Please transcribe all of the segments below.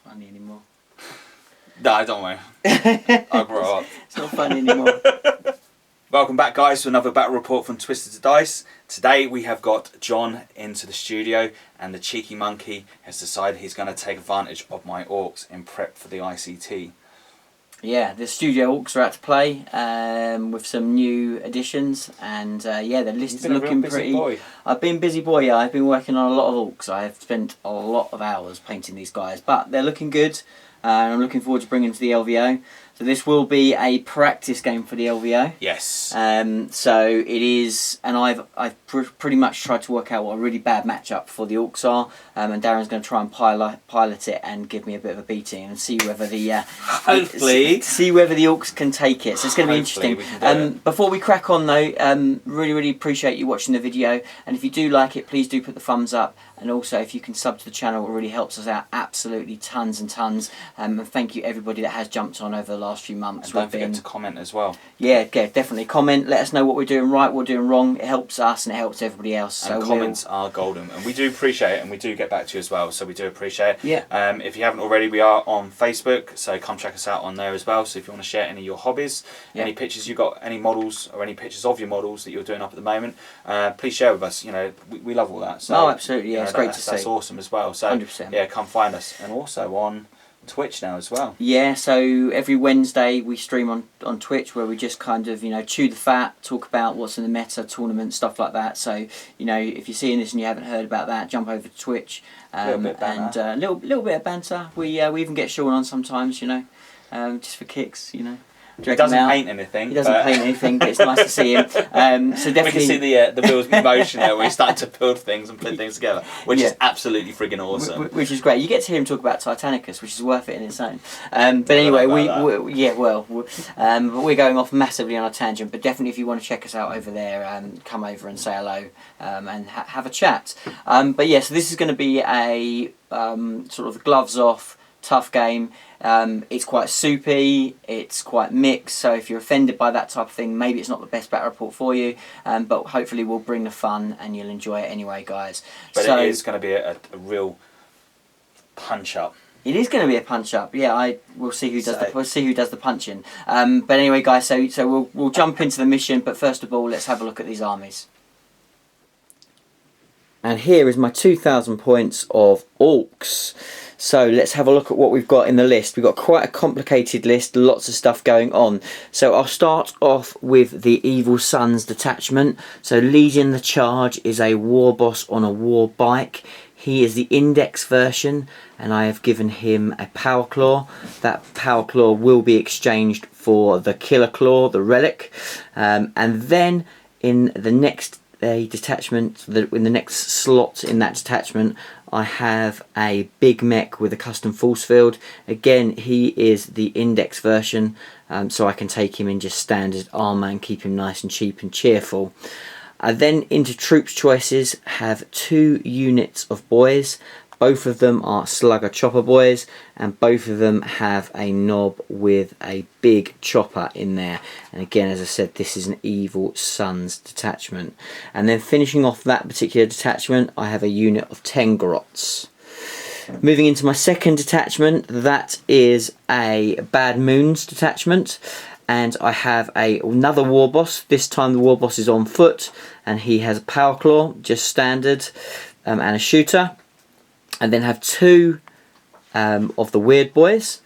Funny anymore. No, don't worry. I'll grow up. It's not funny anymore. Welcome back, guys, to another battle report from Twisted to Dice. Today we have got John into the studio, and the cheeky monkey has decided he's going to take advantage of my orcs in prep for the ICT. Yeah, the studio orcs are out to play with some new additions, and yeah, the list is looking pretty. Boy. I've been busy boy. Yeah, I've been working on a lot of orcs. I have spent a lot of hours painting these guys, but they're looking good. And I'm looking forward to bringing them to the LVO. So this will be a practice game for the LVO. Yes. So it is, and I've pretty much tried to work out what a really bad matchup for the Orks are, and Darren's going to try and pilot it and give me a bit of a beating and see whether the hopefully see whether the Orks can take it. So it's going to be interesting. Before we crack on though, really appreciate you watching the video, and if you do like it, please do put the thumbs up. And also, if you can sub to the channel, it really helps us out absolutely tons and tons. And thank you everybody that has jumped on over the last few months. And don't forget to comment as well. Yeah, definitely comment. Let us know what we're doing right, what we're doing wrong. It helps us and it helps everybody else. And so comments are golden, and we do appreciate it, and we do get back to you as well. So we do appreciate it. Yeah. If you haven't already, we are on Facebook, so come check us out on there as well. So if you want to share any of your hobbies, any pictures you got, any models or any pictures of your models that you're doing up at the moment, please share with us. You know, we love all that. So, absolutely. Yeah, it's great to see. That's awesome as well. So 100%. yeah, come find us, and also on Twitch now as well. Yeah, so every Wednesday we stream on Twitch, where we just kind of, chew the fat, talk about what's in the meta, tournament, stuff like that. So, if you're seeing this and you haven't heard about that, jump over to Twitch. Little bit of banter. And a little bit of banter. We even get Sean on sometimes, just for kicks, He doesn't paint anything. He doesn't paint anything, but it's nice to see him. So definitely, we can see the wheels in motion there, where he's starting to build things and put things together, which is absolutely friggin' awesome. Which is great. You get to hear him talk about Titanicus, which is worth it in its own. But anyway, but we're going off massively on a tangent. But definitely, if you want to check us out over there, come over and say hello and have a chat. But yeah, so this is going to be a sort of gloves off, tough game. It's quite soupy, it's quite mixed, so if you're offended by that type of thing, maybe it's not the best battle report for you, but hopefully we'll bring the fun and you'll enjoy it anyway, guys. But it is going to be a real punch up. It is going to be a punch up. Yeah, we'll see who does the punching. But anyway, guys, so we'll jump into the mission, but first of all, let's have a look at these armies. And here is my 2,000 points of Orks. So let's have a look at what we've got in the list. We've got quite a complicated list, lots of stuff going on. So I'll start off with the Evil Sons detachment. So leading the charge is a war boss on a war bike. He is the index version, and I have given him a power claw. That power claw will be exchanged for the killer claw, the relic. And then in the next detachment, in the next slot in that detachment, I have a big mech with a custom force field. Again, he is the index version, so I can take him in just standard armor and keep him nice and cheap and cheerful. I then, into troops choices, have 2 units of boys. Both of them are slugger chopper boys, and both of them have a knob with a big chopper in there. And again, as I said, this is an Evil Sons detachment. And then finishing off that particular detachment, I have a unit of 10 grots. Moving into my second detachment, that is a Bad Moons detachment. And I have another war boss. This time the war boss is on foot, and he has a power claw, just standard, and a shooter. And then have 2 of the weird boys.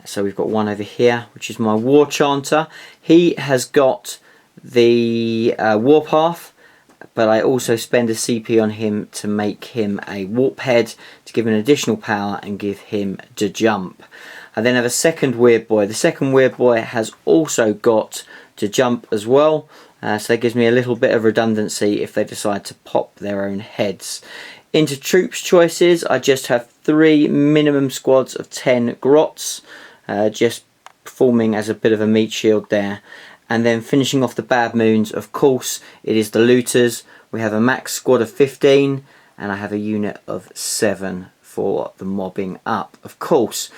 So we've got one over here, which is my war chanter. He has got the warpath, but I also spend a CP on him to make him a warp head to give him additional power and give him the jump. I then have a second weird boy. The second weird boy has also got to jump as well, so that gives me a little bit of redundancy if they decide to pop their own heads. Into troops choices, I just have 3 minimum squads of 10 grots, just forming as a bit of a meat shield there. And then finishing off the Bad Moons, of course, it is the looters. We have a max squad of 15, and I have a unit of 7 for the mobbing up, of course.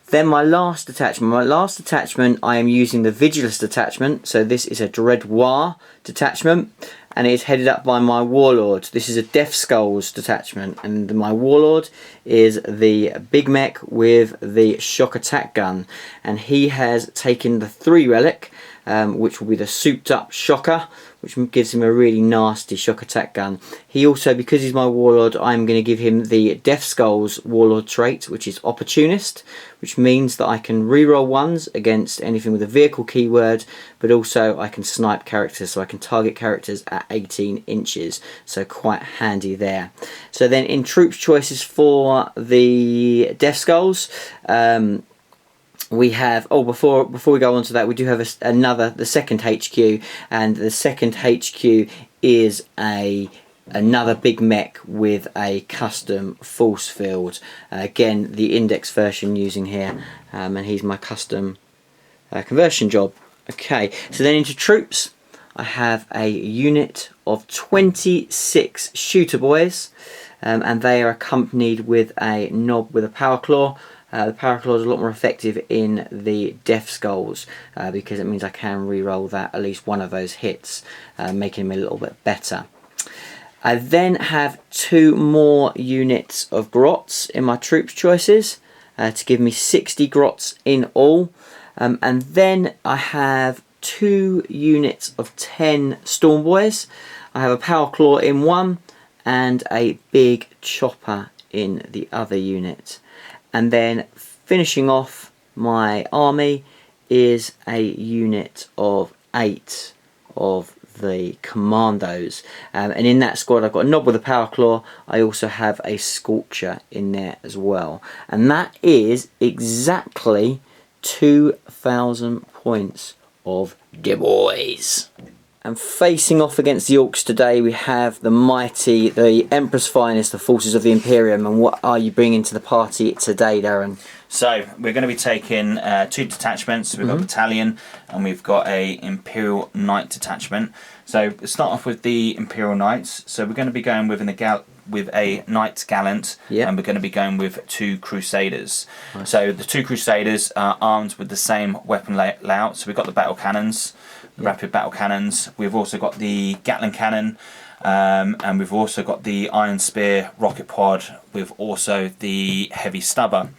Then my last detachment, I am using the Vigilus detachment. So this is a Dread War detachment. and it is headed up by my Warlord. This is a Death Skulls detachment, and my Warlord is the big mech with the shock attack gun, and he has taken the 3 relic, which will be the souped up shocker, which gives him a really nasty shock attack gun. He also, because he's my Warlord, I'm going to give him the Death Skulls Warlord trait, which is Opportunist, which means that I can reroll 1s against anything with a vehicle keyword, but also I can snipe characters, so I can target characters at 18 inches, so quite handy there. So then in troops choices for the Death Skulls, we have, before we go on to that, we do have the second HQ, and the second HQ is another big mech with a custom force field. Again, the index version using here, and he's my custom conversion job. Okay, so then into troops, I have a unit of 26 shooter boys, and they are accompanied with a knob with a power claw. The power claw is a lot more effective in the Death Skulls because it means I can re-roll that at least one of those hits, making them a little bit better. I then have 2 more units of grots in my troops choices to give me 60 grots in all, and then I have 2 units of 10 Storm Boys. I have a power claw in one and a big chopper in the other unit. And then finishing off my army is a unit of 8 of the commandos, and in that squad I've got a knob with a power claw. I also have a scorcher in there as well, and that is exactly 2,000 points of the boys. And facing off against the Orks today, we have the mighty, the Emperor's Finest, the forces of the Imperium. And what are you bringing to the party today, Darren? So we're going to be taking 2 detachments. We've got a battalion, and we've got a Imperial Knight detachment. So let's start off with the Imperial Knights. So we're going to be going with a Knights Gallant, and we're going to be going with 2 Crusaders. Nice. So the 2 Crusaders are armed with the same weapon layout. So we've got the battle cannons, the rapid battle cannons. We've also got the Gatling cannon, and we've also got the Iron Spear rocket pod, with also the heavy stubber,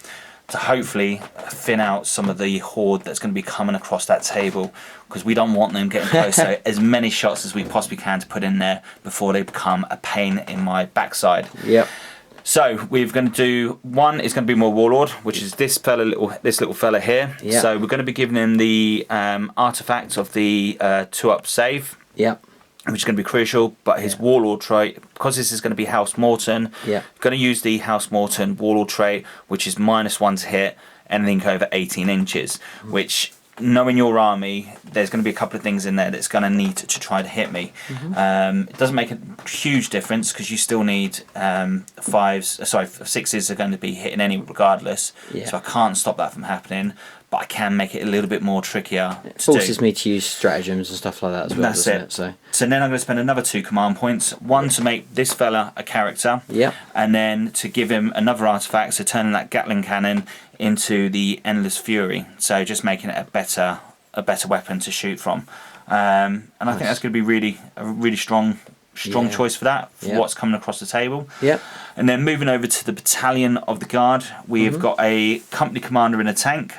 to hopefully thin out some of the horde that's going to be coming across that table, because we don't want them getting close. So as many shots as we possibly can to put in there before they become a pain in my backside. Yep. So we're going to do one is going to be more Warlord, which is this little fella here. Yep. So we're going to be giving him the artifact of the 2-up save. Yep. Which is going to be crucial, but his Warlord trait, because this is going to be House Morton, going to use the House Morton Warlord trait, which is -1 to hit anything over 18 inches, which, knowing your army, there's going to be a couple of things in there that's going to need to try to hit me. It doesn't make a huge difference, because you still need 6s are going to be hitting any regardless, so I can't stop that from happening. But I can make it a little bit more trickier. It forces me to use stratagems and stuff like that as well. That's it. So then I'm going to spend another 2 command points. One to make this fella a character. Yep. And then to give him another artifact, so turning that Gatling cannon into the Endless Fury. So just making it a better weapon to shoot from. And I think that's going to be a really strong choice for that, for what's coming across the table. Yep. And then moving over to the Battalion of the Guard, we've got a company commander in a tank.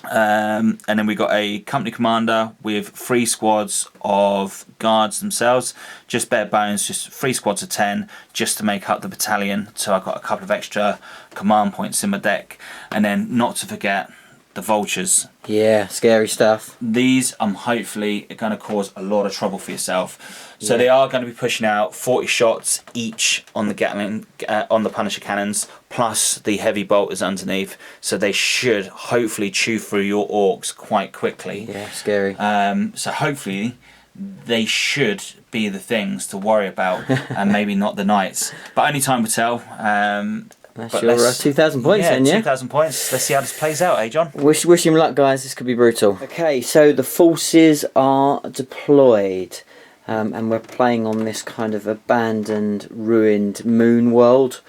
And then we got a company commander with 3 squads of guards themselves, just bare bones, just 3 squads of 10, just to make up the battalion. So I've got a couple of extra command points in my deck. And then not to forget the vultures. Yeah, scary stuff. These hopefully are going to cause a lot of trouble for yourself. So they are going to be pushing out 40 shots each on the Gatling, on the Punisher cannons, plus the heavy bolters underneath. So they should hopefully chew through your Orks quite quickly. Yeah, scary. So hopefully they should be the things to worry about, and maybe not the Knights. But only time will tell. That's your 2,000 points then, yeah? 2,000 points. Let's see how this plays out, John? Wish him luck, guys. This could be brutal. Okay, so the forces are deployed. And we're playing on this kind of abandoned, ruined moon world.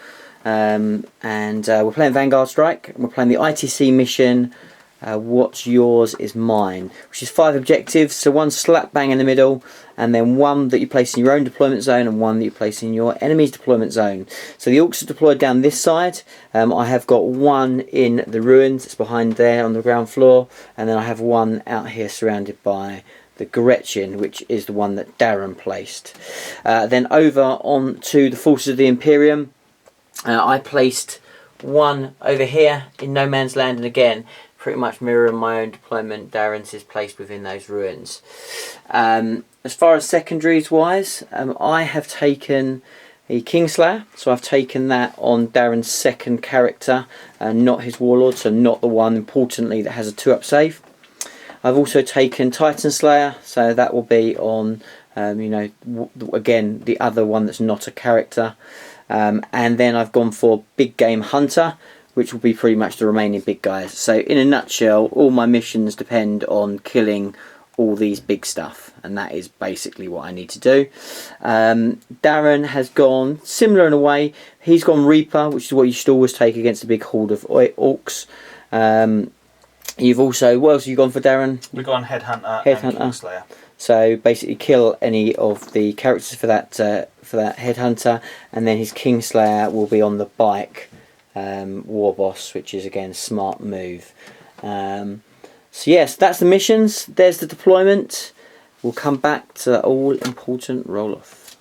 And we're playing Vanguard Strike. We're playing the ITC mission, what's yours is mine, which is 5 objectives. So one slap bang in the middle, and then one that you place in your own deployment zone, and one that you place in your enemy's deployment zone. So the Orks are deployed down this side. I have got one in the ruins, it's behind there on the ground floor, and then I have one out here surrounded by the Gretchen, which is the one that Darren placed. Then over on to the forces of the Imperium, I placed one over here in no man's land, and again pretty much mirroring my own deployment. Darren's is placed within those ruins. As far as secondaries wise, I have taken a Kingslayer, so I've taken that on Darren's second character, not his Warlord, so not the one importantly that has a 2-up save. I've also taken Titan Slayer, so that will be on again the other one that's not a character. And then I've gone for Big Game Hunter, which will be pretty much the remaining big guys. So in a nutshell, all my missions depend on killing all these big stuff, and that is basically what I need to do. Darren has gone similar in a way. He's gone Reaper, which is what you should always take against a big horde of Orks. You've also, what else have you gone for, Darren? We've gone Headhunter and Kingslayer. So basically kill any of the characters for that Headhunter, and then his Kingslayer will be on the bike war boss, which is again smart move. So yes, that's the missions. There's the deployment. We'll come back to that all important roll off.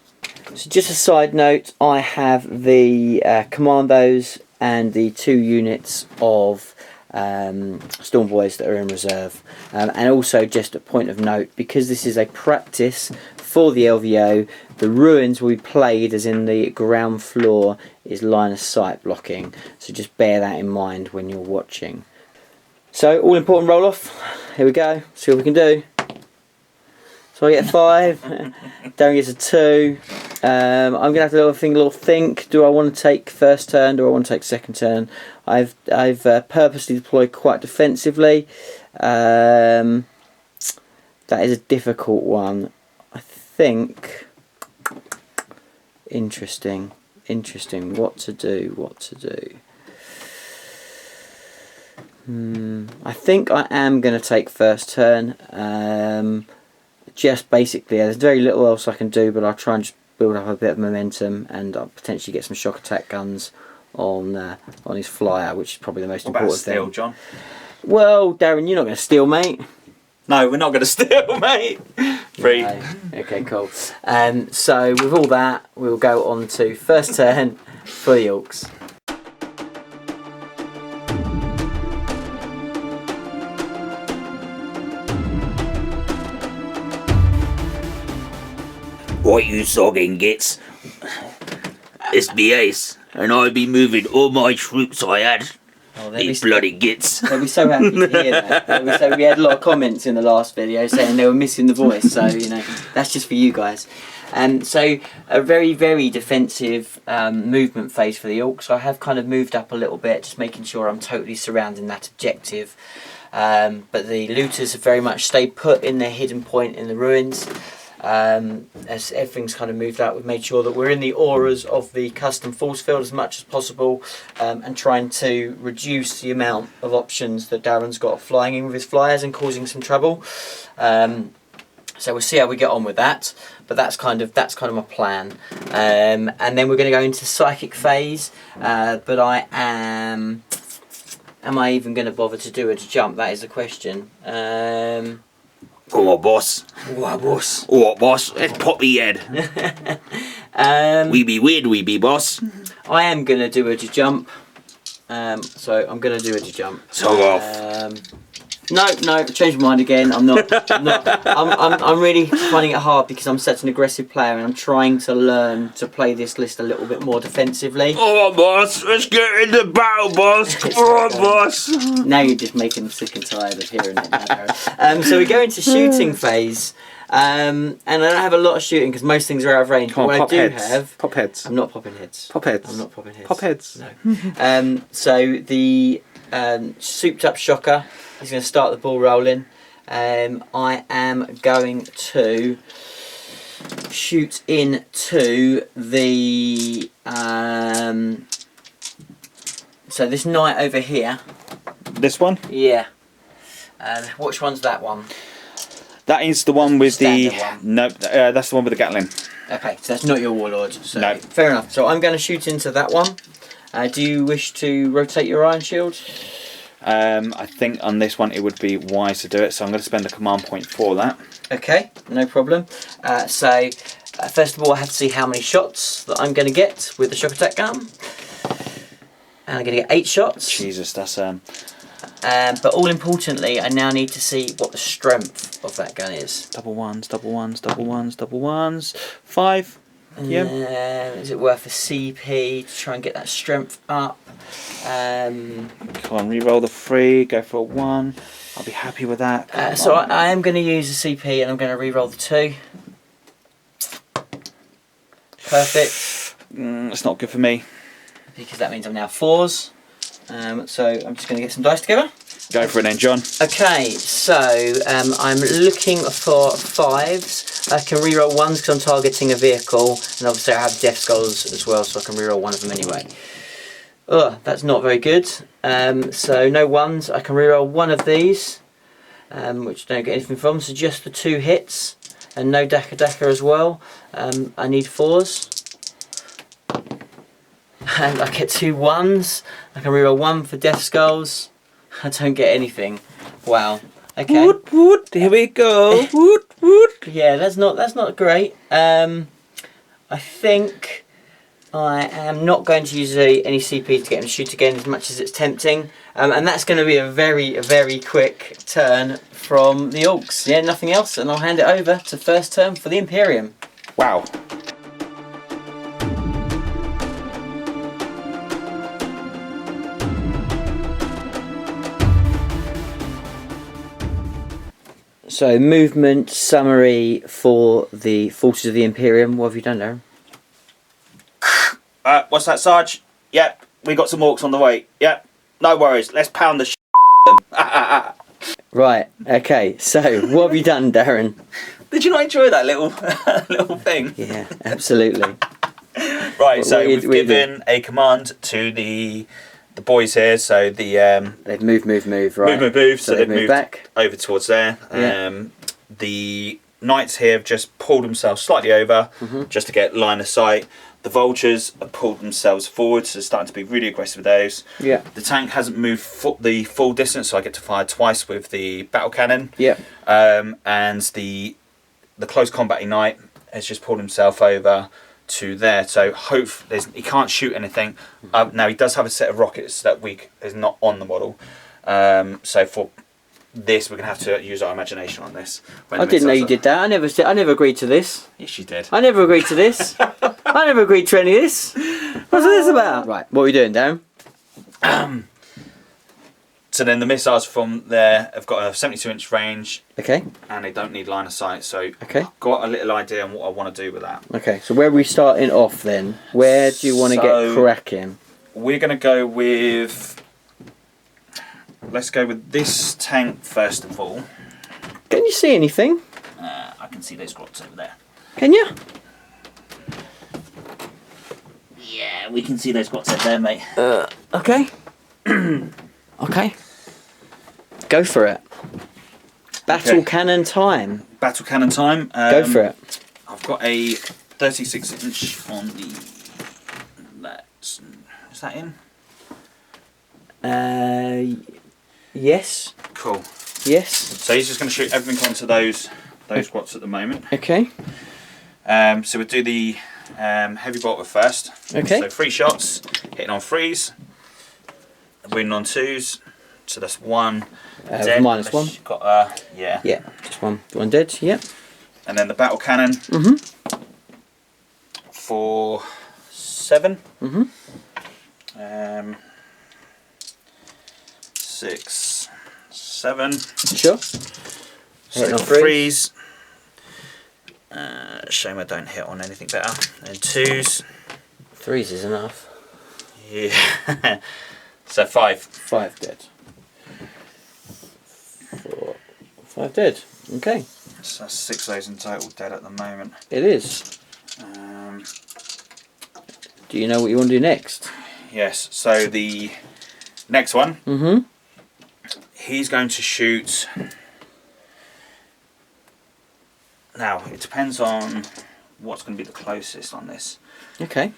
So just a side note, I have the commandos and the 2 units of Storm Boys that are in reserve, and also just a point of note, because this is a practice for the LVO, the ruins will be played as in the ground floor is line of sight blocking, so just bear that in mind when you're watching. So all important roll off, here we go, see what we can do. So I get a 5, Darren gets a 2. I'm going to have to have a little think. Do I want to take first turn? Do I want to take second turn? I've purposely deployed quite defensively. That is a difficult one. I think. Interesting. What to do? I think I am going to take first turn. Just basically, there's very little else I can do, but I'll try and just build up a bit of momentum, and I'll potentially get some shock attack guns on his flyer, which is probably the most important steal, thing. John? Well, Darren, you're not going to steal, mate. No, we're not going to steal, mate. Free. No. Okay, cool. So with all that, we'll go on to first turn for the Orks. What you sogging gits? It's the ace, and I'll be moving all my troops I had. Oh, These bloody gits. They'll be so happy to hear that. We had a lot of comments in the last video saying they were missing the voice, so that's just for you guys. So a very, very defensive movement phase for the Orcs. So I have kind of moved up a little bit, just making sure I'm totally surrounding that objective. But the looters have very much stayed put in their hidden point in the ruins. As everything's kind of moved out, we've made sure that we're in the auras of the custom force field as much as possible, and trying to reduce the amount of options that Darren's got flying in with his flyers and causing some trouble. So we'll see how we get on with that, but that's kind of my plan. And then we're going to go into psychic phase, but am I even going to bother to do a jump? That is the question. Come on, boss. What, boss? What, boss? Let's pop the head. We be weird, we be, boss. I am going to do a jump. So I'm going to do a jump. So off. No, changed my mind again. I'm not. I'm really finding it hard because I'm such an aggressive player, and I'm trying to learn to play this list a little bit more defensively. Come on, boss. Let's get into battle, boss. Come on, boss. Now you're just making me sick and tired of hearing it. Now, so we go into shooting phase. And I don't have a lot of shooting because most things are out of range. Come on, what pop I do heads. have, Pop heads. I'm not popping heads. Pop heads. I'm not popping heads. Pop heads. No. So the souped up shocker is going to start the ball rolling. I am going to shoot into the so this knight over here. This one? Yeah. And which one's that one? That is the one with the... Standard one. No, that's the one with the Gatling. Okay, so that's not your Warlord. So No. fair enough. So I'm going to shoot into that one. Do you wish to rotate your Iron Shield? I think on this one it would be wise to do it, so I'm going to spend a command point for that. Okay, no problem. First of all, I have to see how many shots that I'm going to get with the shock attack gun. And I'm going to get 8 shots. Jesus, that's... But all importantly, I now need to see what the strength of that gun is. double ones, double ones, double ones, double ones. 5. Yeah. Is it worth a CP to try and get that strength up? Come on, re-roll the 3, go for a 1. I'll be happy with that. So I am going to use a CP and I'm going to re-roll the 2. Perfect. It's not good for me. Because that means I'm now 4s. So I'm just going to get some dice together. Go for it then, John. Okay, so I'm looking for 5s. I can re-roll 1s because I'm targeting a vehicle, and obviously I have Death Skulls as well, so I can re-roll 1 of them anyway. Ugh, that's not very good. So no 1s. I can re-roll 1 of these, which I don't get anything from, so just the 2 hits, and no Dakka as well. I need 4s. And I get 2 1s. I can re-roll 1 for Death Skulls. I don't get anything. Wow. Okay. Woot woot, here we go. Woot woot. Yeah, that's not great. I think I am not going to use any CP to get him to shoot again, as much as it's tempting. And that's going to be a very quick turn from the Orks. Yeah, nothing else, and I'll hand it over to first turn for the Imperium. Wow. So, movement summary for the forces of the Imperium. What have you done, Darren? What's that, Sarge? Yep, we got some orcs on the way. Yep, no worries. Let's pound the them. Right, okay. So, what have you done, Darren? Did you not enjoy that little little thing? Yeah, absolutely. Right, so we've given a command to the boys here. So the they've moved, right? Move. So they've moved back over towards there. Yeah. The knights here have just pulled themselves slightly over, just to get line of sight. The vultures have pulled themselves forward, so they're starting to be really aggressive with those. Yeah. The tank hasn't moved the full distance, so I get to fire twice with the battle cannon. Yeah. And the close combat knight has just pulled himself over to there, so he can't shoot anything. Now he does have a set of rockets that is not on the model. So for this, we're gonna have to use our imagination on this. I didn't know you did that. I never agreed to this. Yes, you did. I never agreed to this. I never agreed to any of this. What's this about? Right, what are we doing, Darren? So then the missiles from there have got a 72-inch range. Okay. And they don't need line of sight, so Okay. got a little idea on what I want to do with that. Okay, so where are we starting off then? Where do you want to get cracking? We're going to go with... Let's go with this tank first of all. Can you see anything? I can see those grots over there. Can you? Yeah, we can see those spots over there, mate. Okay. Okay. Go for it. Battle cannon time. Battle cannon time. Go for it. I've got a 36-inch on the... Is that in? Yes. Cool. Yes. So he's just going to shoot everything onto those squats at the moment. Okay. So we'll do the heavy bolter first. Okay. So 3 shots, hitting on 3s, wounding on 2s. So that's 1 dead. -1. Got yeah. Yeah, just one dead. Yep. And then the battle cannon. For 7. 6, 7. Sure. So Hitting on 3s. Shame I don't hit on anything better. And 2s. 3s is enough. Yeah. So 5. 5 dead. 4, 5 dead. Okay. So that's 6 of those in total dead at the moment. It is. Do you know what you want to do next? Yes. So the next one. he's going to shoot. Now, it depends on what's going to be the closest on this. Okay.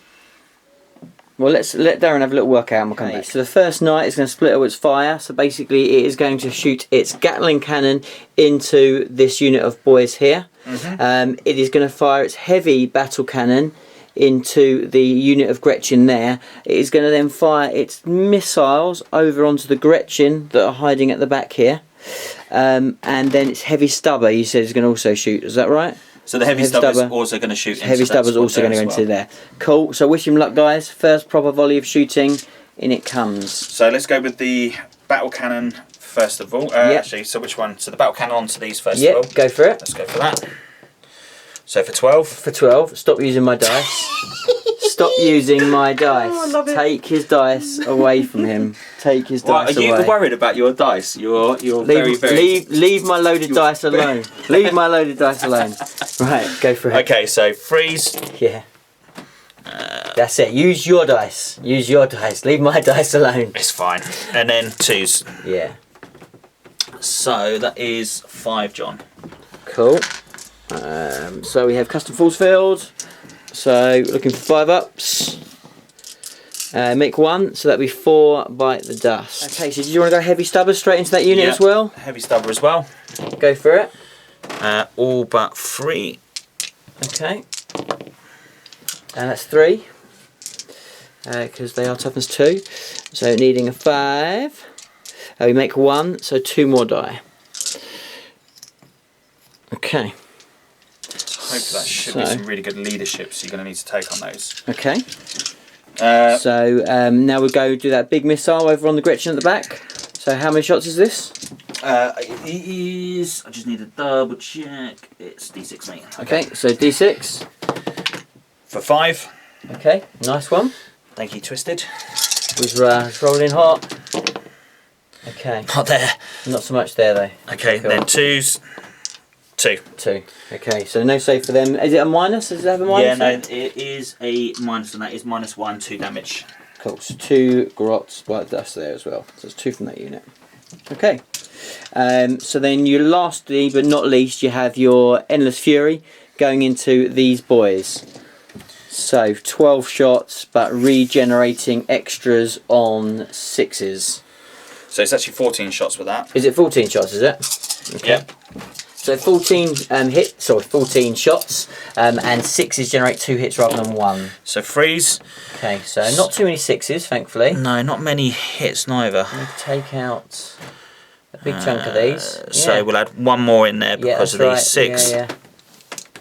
Well, let's let Darren have a little workout and we'll come back. So the first knight is going to split up its fire. So basically it is going to shoot its Gatling cannon into this unit of boys here. It is going to fire its heavy battle cannon into the unit of Gretchen there. It is going to then fire its missiles over onto the Gretchen that are hiding at the back here. And then its heavy stubber, you said, is going to also shoot. Is that right? So the heavy stubber is also going to shoot into heavy stubber is also going to go into there. Cool. So wish him luck, guys. First proper volley of shooting. In it comes. So let's go with the battle cannon first of all. Actually, so which one? So the battle cannon onto these first of all. Go for it. Let's go for that. So for 12. For 12. Stop using my dice. Stop using my dice. Oh, I love it. Take his dice away from him. Take his dice away. Are you worried about your dice? You're very. Leave my loaded dice alone. Leave my loaded dice alone. Right, go for it. Okay, so freeze. Yeah. That's it. Use your dice. Use your dice. Leave my dice alone. It's fine. And then 2s. Yeah. So that is 5, John. Cool. So we have custom force field. So looking for 5 ups. Make 1, so that'd be 4 bite the dust. Okay, so did you want to go heavy stubber straight into that unit as well? Heavy stubber as well. Go for it. All but 3. Okay. And that's 3. Because they are toughness 2. So needing a 5. We make 1, so 2 more die. Okay. Hopefully that should be some really good leadership, so you're going to need to take on those. Okay. So now we'll go do that big missile over on the Gretchen at the back. So how many shots is this? It is, I just need to double check, it's D6, mate. Okay, so D6. For 5. Okay, nice one. Thank you, Twisted. Was rolling hot. Okay. Not there. Not so much there though. Okay, cool. Then 2s. 2. 2. Okay, so no save for them. Is it a minus? Does it have a minus? Yeah, no, it is a minus, and that is -1, 2 damage. Cool, so 2 grots, white dust there as well. So it's 2 from that unit. Okay. So then you lastly, but not least, you have your Endless Fury going into these boys. So 12 shots, but regenerating extras on 6s. So it's actually 14 shots with that. Is it 14 shots, is it? Okay. Yep. So 14 14 shots, and 6s generate 2 hits rather than 1. So freeze. Okay, so not too many 6s, thankfully. No, not many hits neither. We need to take out a big chunk of these. So we'll add 1 more in there because of these 6. Yeah.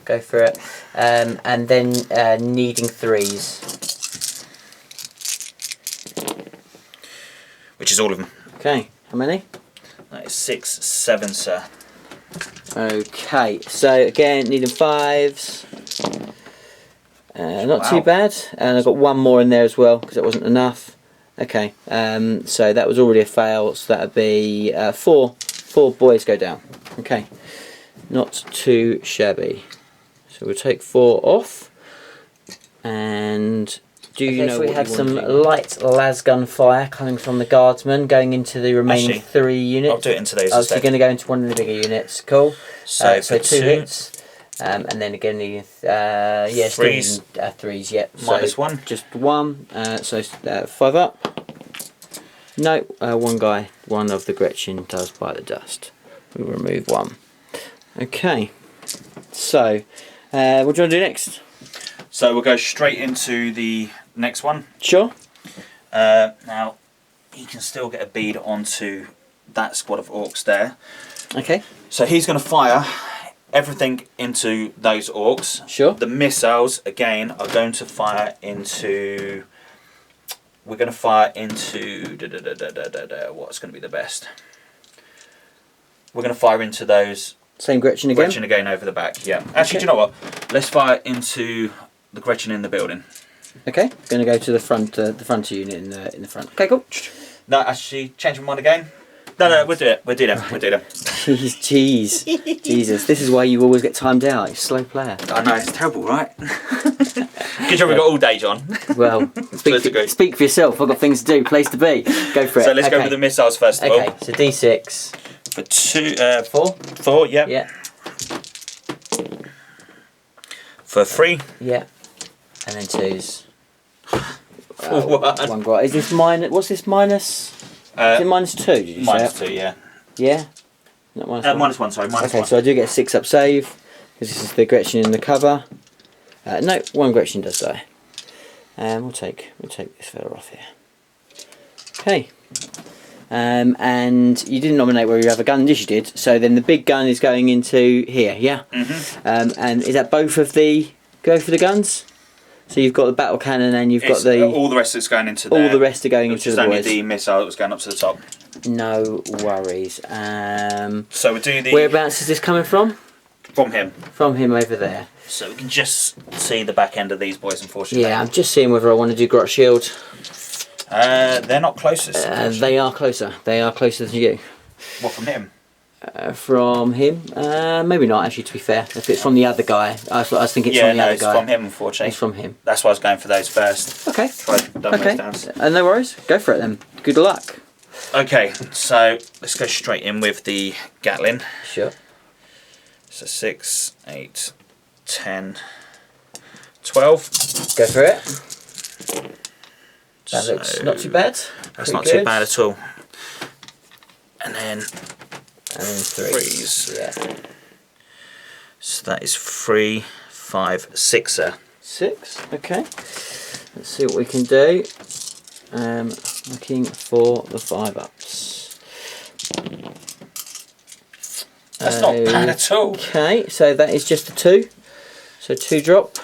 Go for it. And then needing 3s. Which is all of them. Okay, how many? That is 6, 7, sir. Okay, so again, needing 5s. Not too bad. And I've got 1 more in there as well because it wasn't enough. Okay, so that was already a fail, so that would be 4. 4 boys go down. Okay, not too shabby. So we'll take 4 off. And do you know so we have some light lasgun fire coming from the guardsmen going into the remaining 3 units. I'll do it into those instead. So you're going to go into one of the bigger units. Cool. So 2 hits. And then again, threes. 3s, yep. -1. Just 1. So 5 up. No, 1 guy. 1 of the Gretchen does bite the dust. We'll remove 1. Okay. So, what do you want to do next? So we'll go straight into the next one. Sure. Now, he can still get a bead onto that squad of orcs there. Okay. So he's going to fire everything into those orcs. Sure. The missiles, again, are going to fire into... We're going to fire into... What's going to be the best? We're going to fire into those... Same Gretchen again? Gretchen again over the back, yeah. Actually, do you know what? Let's fire into the Gretchen in the building. Okay. Going to go to the front unit in the front. Okay, cool. No, actually, change my mind again. No, we'll do it. We'll do that. We'll do that. Jeez. Jesus, this is why you always get timed out. You're a slow player. I know, it's terrible, right? Good job we got all day, John. Well, speak for yourself. I've got things to do, place to be. Go for it. So let's go with the missiles first of all. Okay, so D6. For 2, 4? 4, yep. Yeah. For 3. Yeah. And then 2s. What? One grot. Is this minus? What's this minus? Is it -2? Did you minus say? -2, yeah. Yeah. Not -1, sorry. -1. Okay, so I do get a 6-up save because this is the Gretchen in the cover. No, one Gretchen does die. We'll take this fella off here. Okay. And you didn't nominate where you have a gun. Yes, you did. So then the big gun is going into here. Yeah. And is that both of the go for the guns? So you've got the battle cannon and you've got the... all the rest is going into there. All the rest are going into the boys. Just only the missile that was going up to the top. No worries. So we do the... Whereabouts is this coming from? From him. From him over there. So we can just see the back end of these boys, unfortunately. Yeah, I'm just seeing whether I want to do Grot Shield. They're not closest. They are closer. They are closer than you. What, from him? From him? Maybe not, actually, to be fair. If it's from the other guy. I was thinking it's from the other guy. Yeah, it's from him, unfortunately. It's from him. That's why I was going for those first. Okay. Okay. No worries. Go for it then. Good luck. Okay, so let's go straight in with the Gatling. Sure. So 6, 8, 10, 12. Go for it. That looks not too bad. That's not too bad at all. And then 3s. Yeah. So that is 3, 5, 6. 6. Okay. Let's see what we can do. Looking for the 5-ups. That's not bad at all. Okay, so that is just a 2. So 2 drop.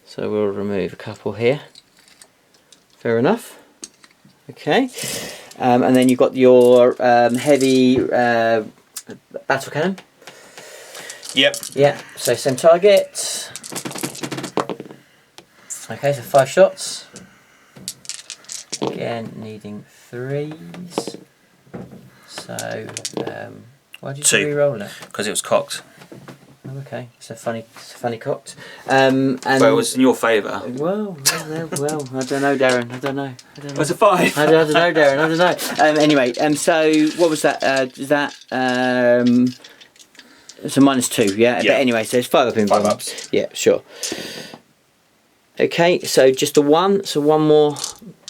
So we'll remove a couple here. Fair enough. Okay. And then you've got your heavy battle cannon. Yep. Yeah, so same target. Okay, so 5 shots. Again, needing 3s. So, why did you re-roll it? Because it was cocked. Oh, okay, so funny cocked. And so it was in your favour. Well, I don't know, Darren. I don't know. Was it 5? I don't know, Darren. I don't know. Anyway, so what was that? Is that so -2? Yeah. But anyway, so it's 5-up involved. 5-ups. Yeah, sure. Okay, so just a 1. So 1 more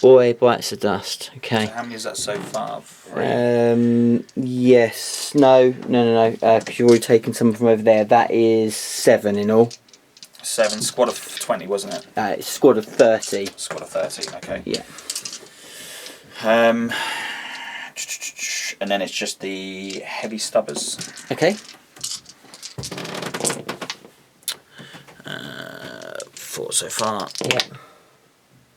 boy bites the dust. Okay. So how many is that so far? 3. Yes. No. Because you've already taken some from over there. That is 7 in all. 7. Squad of 20, wasn't it? It's squad of 30. Squad of 30. Okay. Yeah. And then it's just the heavy stubbers. Okay. 4 so far. Yeah.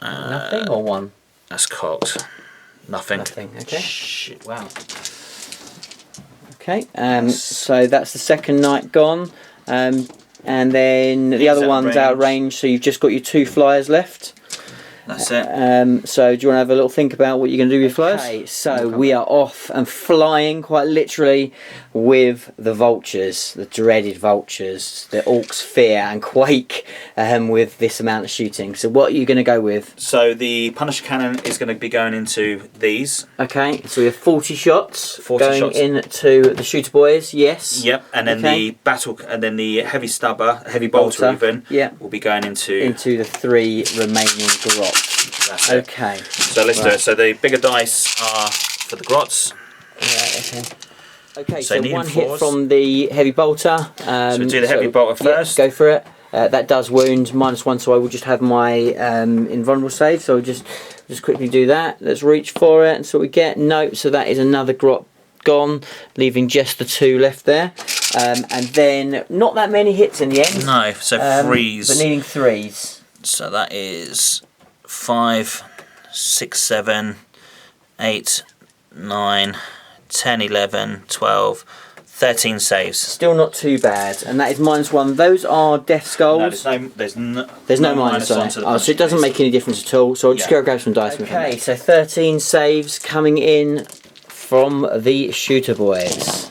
Nothing or 1? That's cocked. Nothing. Nothing. Okay. Shit. Wow. Okay. So that's the second knight gone. And then the other one's out of range. So you've just got your 2 flyers left. That's it. So do you want to have a little think about what you're going to do with your flyers? Okay, so we are off and flying quite literally with the vultures, the dreaded vultures, the Orks fear and quake with this amount of shooting. So what are you going to go with? So the Punisher cannon is going to be going into these. Okay, so we have 40 shots 40 going shots. into the shooter boys, yes. Yep, and then the battle, and then the heavy stubber, heavy bolter even, will be going into the 3 remaining grots. That's it. Okay. So let's do it. So the bigger dice are for the grots. Yeah, okay, so 1 4s. hit from the heavy bolter. So we do the heavy bolter first. Go for it. That does wound -1, so I will just have my invulnerable save. So I'll just quickly do that. Let's reach for it and see what we get. Nope, so that is another grot gone, leaving just the 2 left there. And then not that many hits in the end. No, so 3s. But needing 3s. So that is 5, 6, 7, 8, 9, 10, 11, 12, 13 saves. Still not too bad, and that is -1. Those are death skulls. No, there's no minus on it. So it doesn't make any difference at all. So I'll just go grab some dice. Okay, so 13 saves coming in from the shooter boys.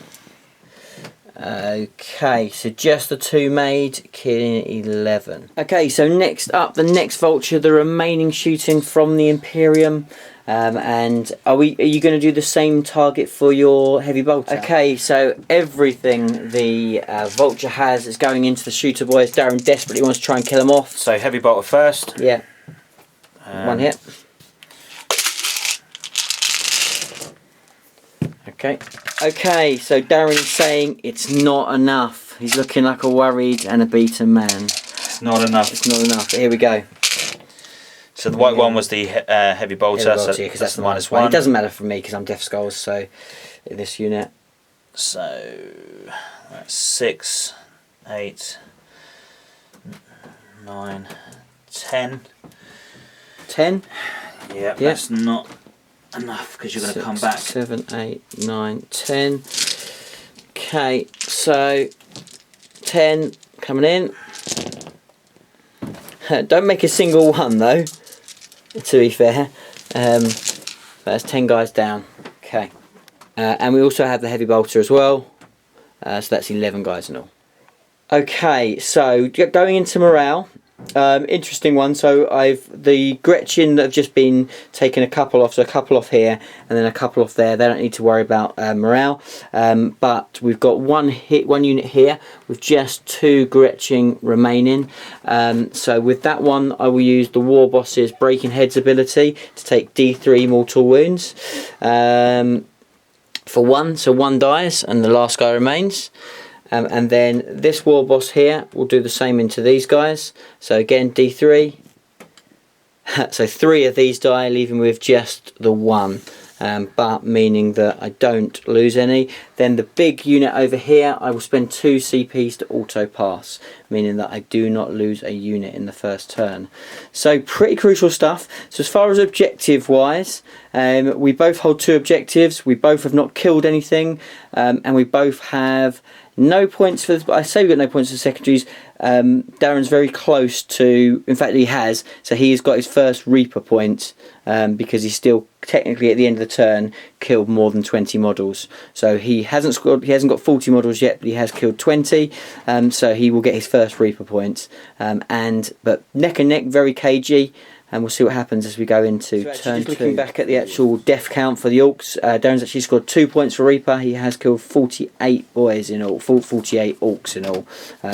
Okay, so just the 2 made, killing 11. Okay, so next up, the next vulture, the remaining shooting from the Imperium. And are you going to do the same target for your heavy bolter? Okay, so everything the vulture has is going into the shooter boys. Darren desperately wants to try and kill them off. So heavy bolter first. Yeah. 1 hit. Okay. Okay, so Darren's saying it's not enough. He's looking like a worried and a beaten man. It's not enough. It's not enough. Here we go. So the white one was the heavy bolter, so because that's the -1. It doesn't matter for me because I'm Death Skulls, so in this unit. So that's 6, 8, 9, 10. 10? Yeah, that's not enough because you're going to come back. 7, 8, 9, 10. Okay, so 10 coming in. Don't make a single one though, to be fair. That's 10 guys down. Okay, and we also have the heavy bolter as well, so that's 11 guys in all. Okay, so going into morale, interesting one. So the Gretchen that have just been taken a couple off, so a couple off here and then a couple off there. They don't need to worry about morale, but we've got one unit here with just 2 Gretchen remaining. So with that one I will use the War Boss's Breaking Heads ability to take D3 mortal wounds for 1, so 1 dies and the last guy remains. And then this War Boss here will do the same into these guys. So again, D3. So 3 of these die, leaving with just the 1. But meaning that I don't lose any. Then the big unit over here, I will spend 2 CPs to auto pass, meaning that I do not lose a unit in the first turn. So pretty crucial stuff. So as far as objective wise, we both hold 2 objectives. We both have not killed anything, and we both have no points for, I say we've got no points for secondaries. Darren's very close to, in fact he has, so he has got his first Reaper point, because he's still technically at the end of the turn killed more than 20 models. So he hasn't got 40 models yet, but he has killed 20, so he will get his first Reaper point. But neck and neck, very cagey. And we'll see what happens as we go into turn 2. Looking back at the actual death count for the Orks, Darren's actually scored 2 points for Reaper. He has killed 48 boys in all, 48 Orks in all,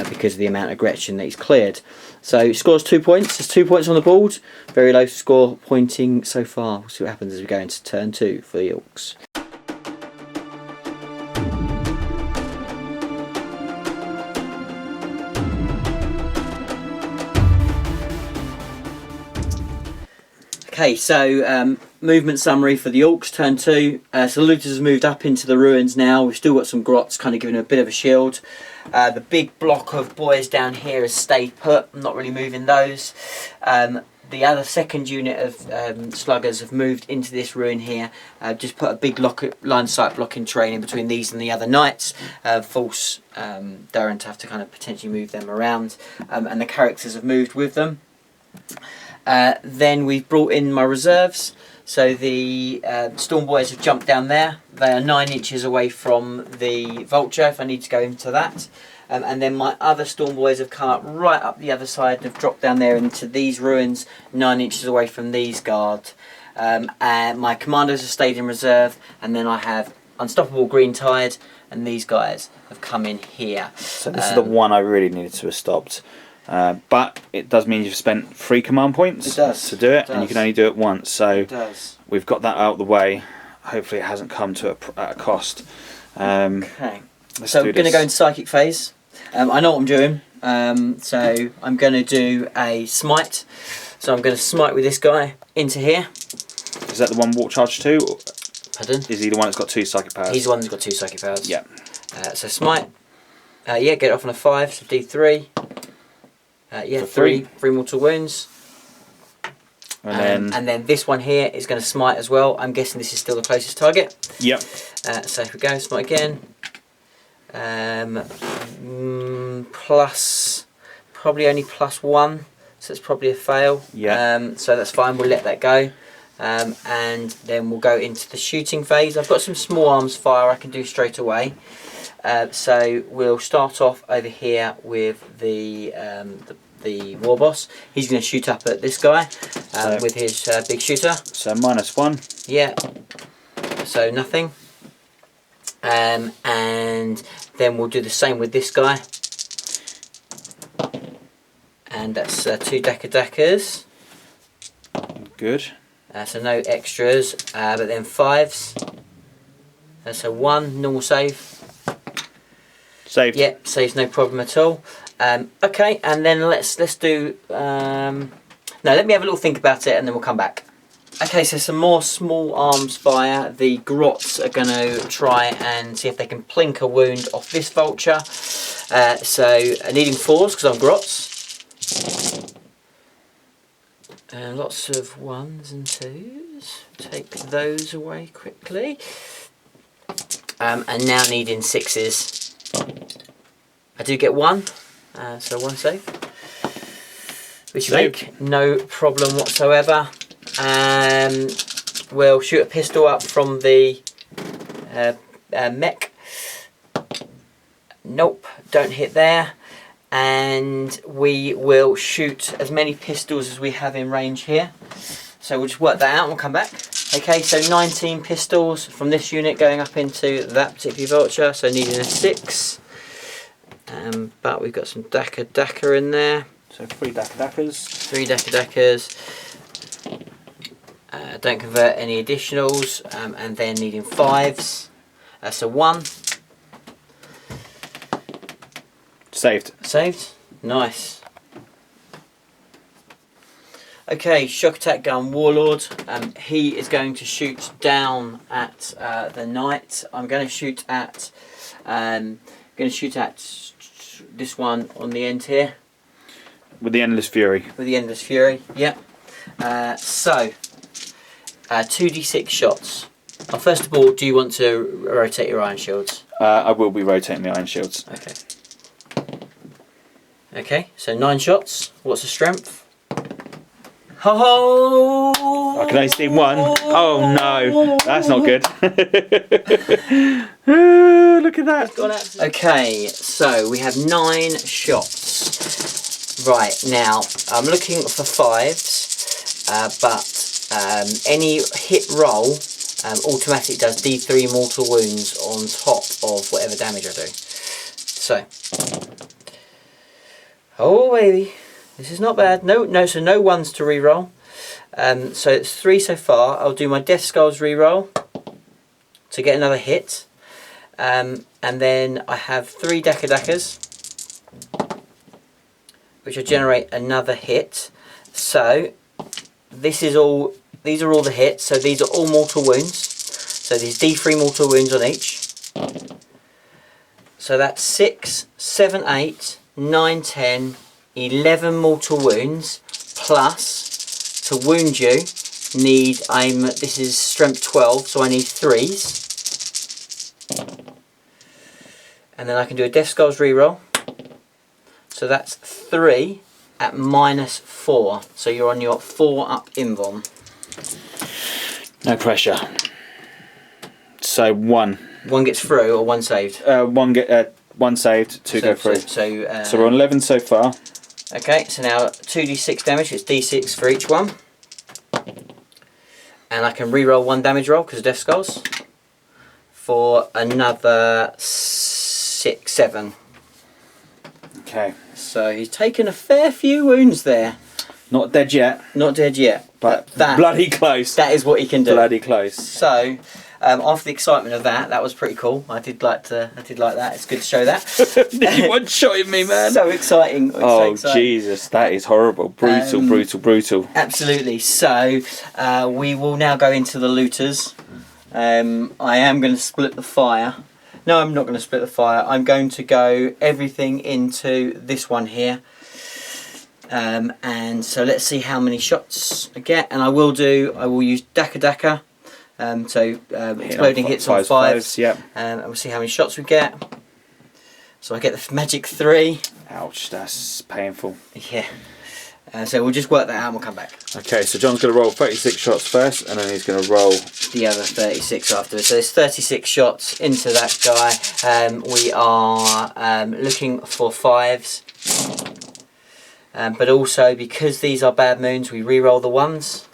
because of the amount of Gretchen that he's cleared. So he scores 2 points. There's 2 points on the board. Very low score pointing so far. We'll see what happens as we go into turn 2 for the Orks. Okay, so movement summary for the Orks, turn 2. So the looters have moved up into the ruins now. We've still got some grots kind of giving them a bit of a shield. The big block of boys down here has stayed put. I'm not really moving those. The other second unit of sluggers have moved into this ruin here. Just put a big line sight blocking terrain in between these and the other knights. Force Darren to have to kind of potentially move them around. And the characters have moved with them. Then we've brought in my reserves. So the Storm Boys have jumped down there. They are 9 inches away from the Vulture if I need to go into that. And then my other Storm Boys have come up right up the other side and have dropped down there into these ruins, 9 inches away from these guards. And my commandos have stayed in reserve, and then I have Unstoppable Green Tide, and these guys have come in here. So this is the one I really needed to have stopped. But it does mean you've spent 3 command points to do it, and you can only do it once. So we've got that out of the way. Hopefully it hasn't come to a cost. Okay. So we're going to go into Psychic phase. I know what I'm doing. So I'm going to do a smite. So I'm going to smite with this guy into here. Is that the one walk charge 2? Pardon? Is he the one that's got 2 psychic powers? He's the one that's got 2 psychic powers. Yeah. So smite. Yeah, get it off on a 5. So D3. Yeah, 3 mortal wounds. And then this one here is going to smite as well. I'm guessing this is still the closest target. Yep. So if we go, smite again. Plus, probably only +1, so it's probably a fail. Yeah. So that's fine, we'll let that go. And then we'll go into the shooting phase. I've got some small arms fire I can do straight away. So we'll start off over here with the war boss. He's going to shoot up at this guy with his big shooter. So -1. Yeah. So nothing. And then we'll do the same with this guy. And that's 2 dackers. Good. So no extras, but then 5s. So 1 normal save. Saved. Yep, saves no problem at all. Okay, and then let's do. No, let me have a little think about it, and then we'll come back. Okay, so some more small arms fire. The grots are going to try and see if they can plink a wound off this vulture. So needing 4s because I'm grots. Lots of 1s and 2s. Take those away quickly. And now needing 6s. I do get 1, so 1 save. Which make no problem whatsoever. We'll shoot a pistol up from the mech. Nope, don't hit there. And we will shoot as many pistols as we have in range here. So we'll just work that out and we'll come back. Okay, so 19 pistols from this unit going up into that particular vulture, so needing a 6. But we've got some dacker in there. So 3 dackers. 3 dackers. Don't convert any additionals, and then needing 5s. So 1. Saved. Saved. Nice. Okay, shock attack gun warlord. He is going to shoot down at the knight. I'm going to shoot at this one on the end here. With the endless fury. With the endless fury. Yep. So 2d6 shots. First of all, do you want to rotate your iron shields? I will be rotating the iron shields. Okay. Okay, so 9 shots. What's the strength? Oh! I can only see 1. Oh no, that's not good. Look at that. Okay, so we have 9 shots. Right, now I'm looking for 5s, but any hit roll automatically does D3 mortal wounds on top of whatever damage I do. So, oh baby, this is not bad. So no 1s to reroll. So it's 3 so far. I'll do my Death Skulls reroll to get another hit. And then I have 3 dackers, which will generate another hit. So these are all the hits. So these are all mortal wounds. So there's D3 mortal wounds on each. So that's 6, 7, 8, 9, 10, 11 mortal wounds plus to wound you this is strength 12, so I need 3s. And then I can do a Death Skulls reroll. So that's 3 at -4. So you're on your 4 up invuln. No pressure. So 1. 1 gets through or 1 saved? 1 saved, 2 go through. So we're on 11 so far. Okay, so now 2d6 damage, it's d6 for each one. And I can reroll 1 damage roll because of Death Skulls for another 6, 7. Okay. So he's taken a fair few wounds there. Not dead yet. Not dead yet, but bloody close. That is what he can do. Bloody close. So, after the excitement of that was pretty cool. I did like that. It's good to show that. You one-shotted me, man. So exciting. Oh, Jesus, that is horrible. Brutal. Absolutely. So, we will now go into the looters. I am going to split the fire. No, I'm not going to split the fire. I'm going to go everything into this one here. And so let's see how many shots I get. And I will use dacker. Exploding hits on 5s. Yep. And we'll see how many shots we get. So I get the magic 3. Ouch, that's painful. Yeah. So we'll just work that out and we'll come back. Okay, so John's going to roll 36 shots first, and then he's going to roll The other 36 afterwards. So there's 36 shots into that guy. We are looking for 5s. But also, because these are bad moons, we re-roll the 1s.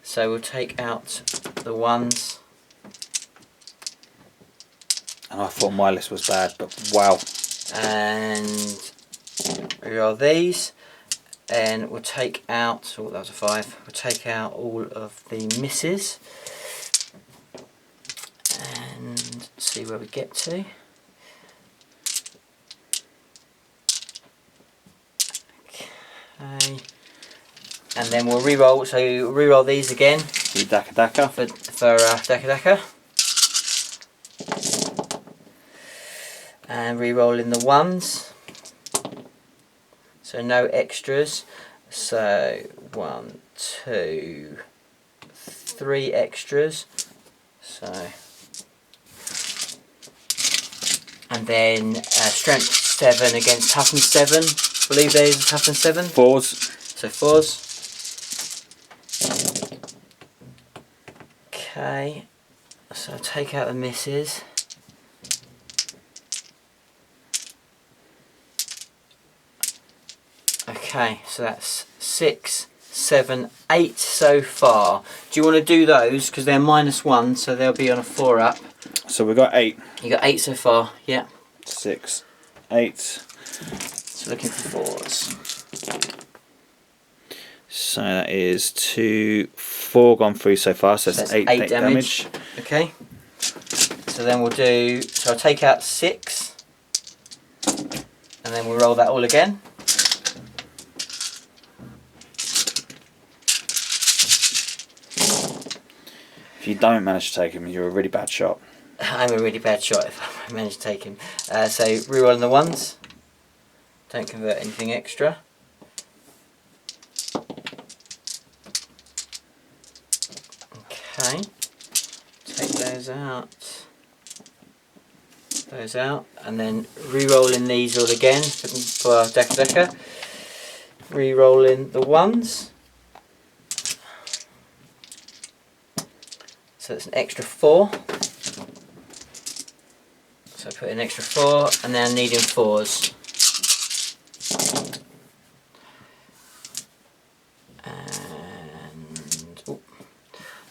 So we'll take out the 1s. And I thought my list was bad, but wow. And re-roll these. And we'll take out, oh that was a 5, we'll take out all of the misses. And see where we get to. Okay. And then we'll re-roll, so re-roll these again. You Daka Daka. For Daka Daka. And re-roll in the 1s. So no extras. So 1, 2, 3 extras. So, and then strength 7 against toughness 7. I believe there's a toughness 7. 4s. So 4s. Okay. So I'll take out the misses. Okay, so that's 6, 7, 8 so far. Do you want to do those? Because they're -1, so they'll be on a 4 up. So we've got 8. You got 8 so far, yeah. 6, 8. So looking for 4s. So that is 2, 4 gone through so far, so that's 8 damage. Okay. So then we'll do, so I'll take out 6. And then we'll roll that all again. If you don't manage to take him, you're a really bad shot. I'm a really bad shot if I manage to take him. So re-rolling the 1s. Don't convert anything extra. Okay. Take those out. Those out. And then re-rolling these all again for Daka Daka. Re-rolling the 1s. So it's an extra 4. So I put in an extra 4 and then needing 4s. And ooh,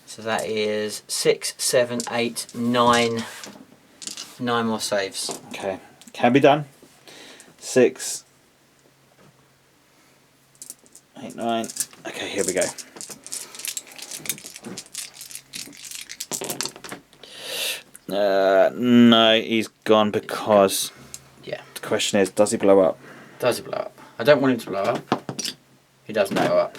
so that is 6, 7, 8, 9. 9 more saves. Okay, can be done. 6, 8, 9. Okay, here we go. No, he's gone because Yeah. the question is, does he blow up? Does he blow up? I don't want him to blow up. He does blow up.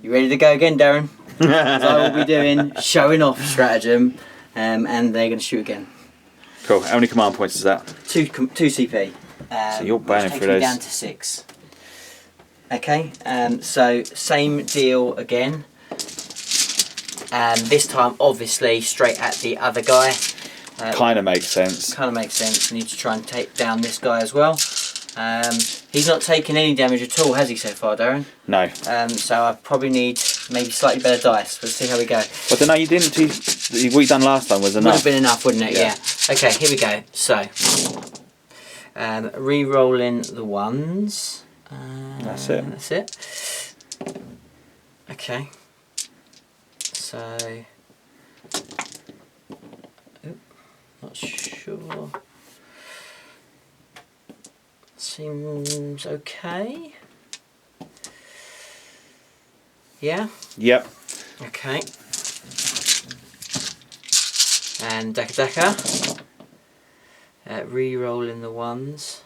You ready to go again, Darren? As I will be doing showing off stratagem, and they're going to shoot again. Cool. How many command points is that? 2 CP. So you're burning which through takes me those. down to 6. Okay. So same deal again. This time, obviously, straight at the other guy. Kind of makes sense. Kind of makes sense. We need to try and take down this guy as well. He's not taken any damage at all, has he, so far, Darren? No. So I probably need maybe slightly better dice. Let's see how we go. But then, no, you didn't. What you done last time was Would enough. have been enough, wouldn't it? Yeah. Yeah. Okay, here we go. So, re-rolling the 1s. That's it. That's it. Okay. So, not sure. Seems okay. Yeah. Yep. Okay. And Daka Daka. Re-rolling the 1s.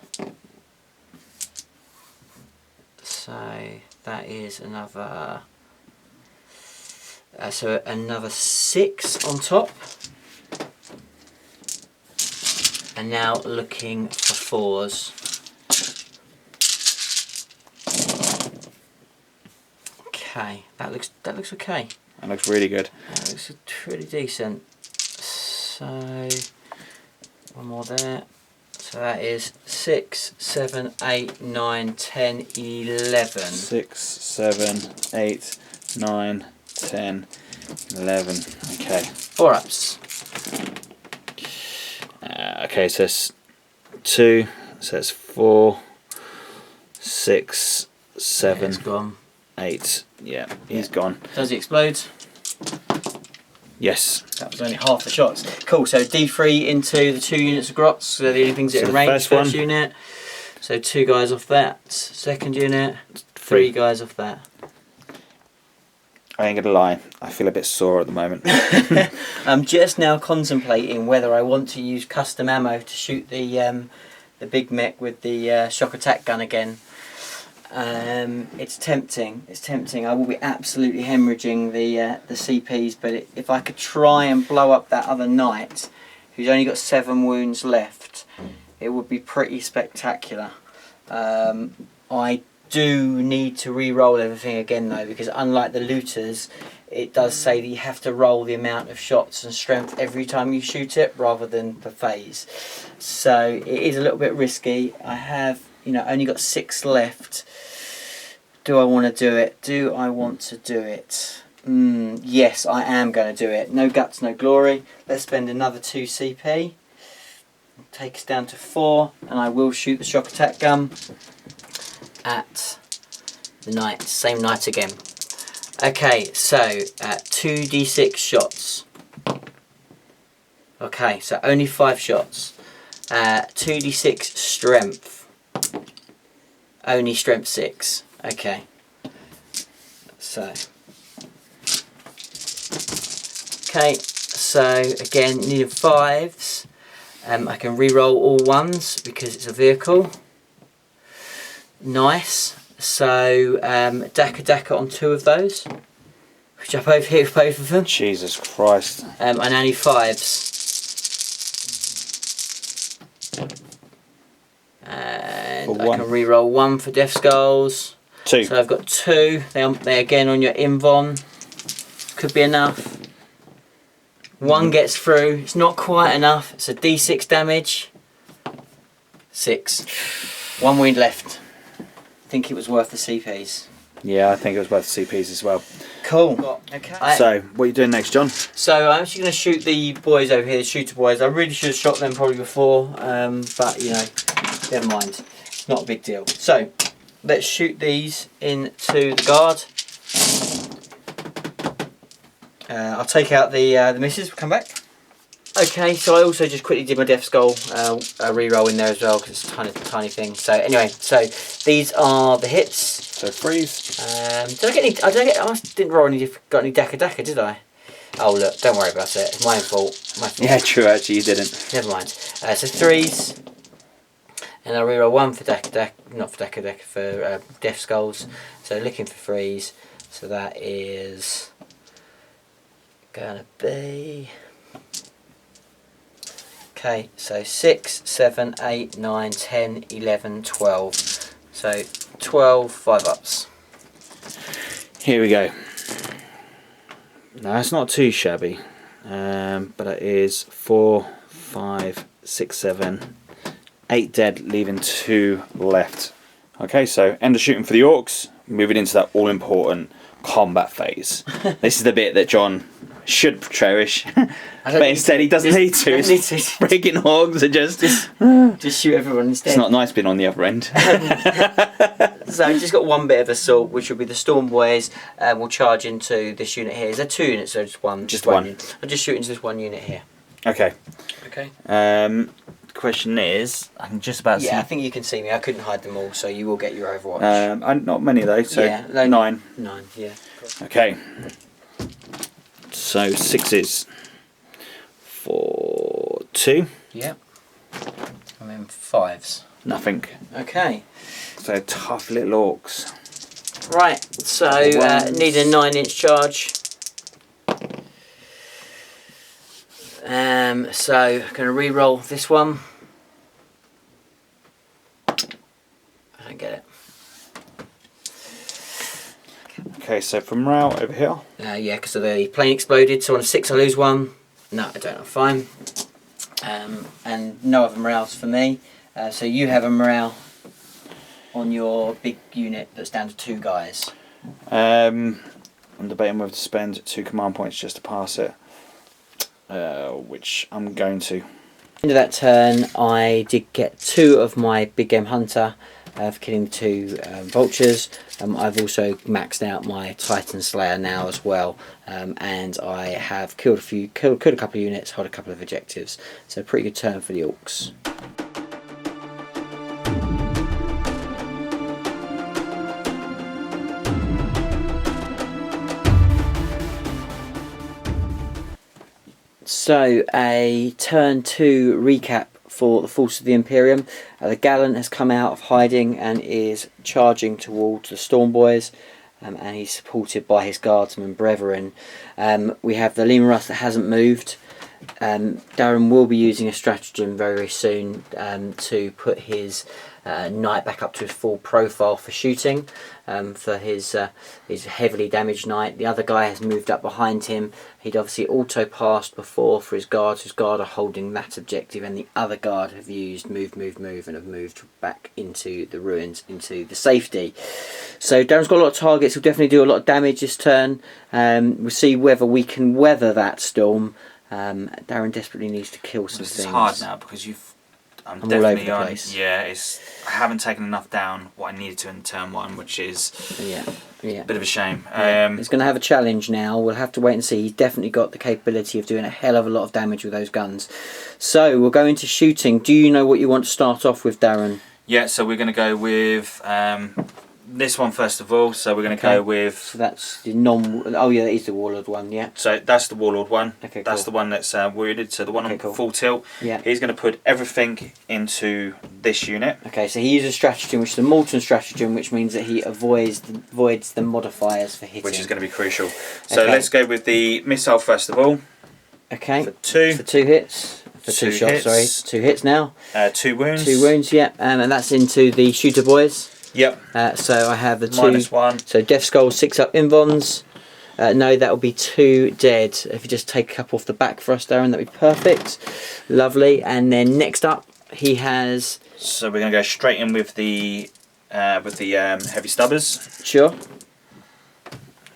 So that is another. So another 6 on top. And now looking for 4s. Okay, that looks okay. That looks really good. That looks pretty decent. So one more there. So that is 6, 7, 8, 9, 10, 11. 6, 7, 8, 9, 10, 11. Okay. 4 ups. Okay, so it's 2, so it's 4, 6, 7, Yeah, it's gone. 8. Yeah, he's gone. Does he explode? Yes. That was only half the shots. Cool, so D3 into the 2 units of grots. So they're the only things that So are the range, first one. unit. So 2 guys off that. Second unit, 3 guys off that. I ain't gonna lie, I feel a bit sore at the moment. I'm just now contemplating whether I want to use custom ammo to shoot the big mech with the shock attack gun again. It's tempting. It's tempting. I will be absolutely hemorrhaging the CPs, but if I could try and blow up that other knight, who's only got 7 wounds left, it would be pretty spectacular. I do need to re-roll everything again though, because unlike the looters, it does say that you have to roll the amount of shots and strength every time you shoot it, rather than per phase. So it is a little bit risky. I have, only got 6 left. Do I want to do it? Do I want to do it? Yes, I am going to do it. No guts, no glory. Let's spend another 2 CP. Take us down to 4, and I will shoot the shock attack gun at the knight. Same knight again. Okay, so 2d6 shots. Okay, so only 5 shots. 2d6 strength. Only strength 6. Okay. So. Okay, so again, needing 5s. I can re-roll all 1s because it's a vehicle. Nice. So Daka on 2 of those, which I both hit with both of them. Jesus Christ. And only 5s. And I can re-roll 1 for Death Skulls. 2. So I've got 2. They again on your Invon. Could be enough. 1 gets through. It's not quite enough. It's a D6 damage. 6. 1 wound left. I think it was worth the CPs. Yeah, I think it was worth the CPs as well. Cool. Okay. So, what are you doing next, John? So I'm actually going to shoot the boys over here, the shooter boys. I really should have shot them probably before, but never mind. It's not a big deal. So let's shoot these into the guard. I'll take out the misses. We'll come back. Okay, so I also just quickly did my Death Skull re-roll in there as well, because it's a tiny thing. So anyway, so these are the hits. So freeze. Did I get any? I didn't roll any. Got any Daka, did I? Oh look, don't worry about it. It's my own fault. My fault. Yeah, true. Actually, you didn't. Never mind. So 3s, and I'll re-roll 1 for Daka, not for Daka, for Death Skulls. So looking for 3s. So that is gonna be. Okay, so 6, 7, 8, 9, 10, 11, 12. So 12 5-ups. Here we go. Now it's not too shabby, but it is 4, 5, 6, 7, 8 dead, leaving 2 left. Okay, so end of shooting for the Orks, moving into that all-important combat phase. This is the bit that John should cherish, but instead he doesn't need to. It's freaking hogs are just shoot everyone instead. It's not nice being on the other end. So I've just got 1 bit of assault, which will be the Storm Boys. We'll charge into this unit here. Is there 2 units or just 1? Just 1. I'll just shoot into this 1 unit here. Okay. Okay. The question is, I can just about see. Yeah, I think you can see me. I couldn't hide them all, so you will get your Overwatch. Not many though. So yeah, 9. 9. Yeah. Okay. So 6s. 4, 2. Yeah. And then 5s. Nothing. Okay. So tough little Orks. Right. So need a 9-inch charge. So I'm going to re-roll this one. I don't get it. Okay, so from morale over here. Yeah, because the plane exploded. So on a 6 I lose 1. No, I don't. I'm fine. And no other morales for me. So you have a morale on your big unit that's down to 2 guys. I'm debating whether to spend 2 command points just to pass it, which I'm going to. End of that turn, I did get 2 of my big game hunter for killing 2 vultures. I've also maxed out my Titan Slayer now as well, and I have killed a couple of units, held a couple of objectives. So pretty good turn for the Orks. So a turn 2 recap for the Force of the Imperium. The Gallant has come out of hiding and is charging towards the Storm Boys, and he's supported by his guardsmen brethren. We have the Lima Russ that hasn't moved. Darren will be using a stratagem very soon to put his knight back up to his full profile for shooting, for his heavily damaged knight. The other guy has moved up behind him. He'd obviously auto passed before for his guards. His guard are holding that objective, and the other guard have used move and have moved back into the ruins, into the safety. So Darren's got a lot of targets. He'll definitely do a lot of damage this turn. We'll see whether we can weather that storm. Darren desperately needs to kill some things. It's hard now because I'm all over definitely the on. place. Yeah, I haven't taken enough down what I needed to in turn 1, which is a bit of a shame. He's going to have a challenge now. We'll have to wait and see. He's definitely got the capability of doing a hell of a lot of damage with those guns. So we'll go into shooting. Do you know what you want to start off with, Darren? Yeah, so we're going to go with this one first of all. So we're going to go with. So that's the non. Oh yeah, that is the Warlord one. Yeah. So that's the Warlord one. Okay, that's cool. the one that's wounded. So the one on full tilt. Yeah. He's going to put everything into this unit. Okay, so he uses stratagem, which is the Molten stratagem, which means that he avoids the modifiers for hitting, which is going to be crucial. So let's go with the missile first of all. Okay. For 2. For 2 hits. For 2 shots. hits. Sorry. 2 hits now. 2 wounds. 2 wounds. Yeah. And that's into the shooter boys. Yep. So I have the 2. -1. So Death Skull 6 up invons. No, that will be 2 dead. If you just take a couple off the back for us, Darren, that'd be perfect. Lovely. And then next up, he has. So we're going to go straight in with the heavy stubbers. Sure.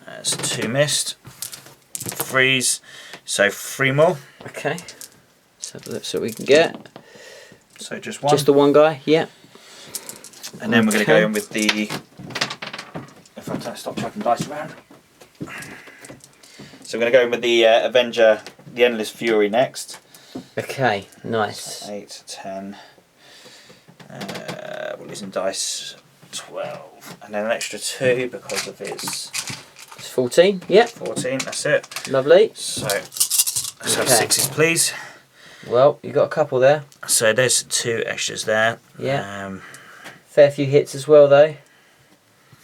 That's 2 missed. Freeze. So 3 more. Okay. So let's see what we can get. So just 1. Just the 1 guy. Yeah. And then we're going to go in with the. If I stop chucking dice around. So we're going to go in with the Avenger, the Endless Fury next. Okay, nice. So 8, 10. We're losing dice. 12. And then an extra 2 because of his. It's 14. Yep. 14. That's it. Lovely. So let's have 6s, please. Well, you got a couple there. So there's 2 extras there. Yeah. Fair few hits as well, though.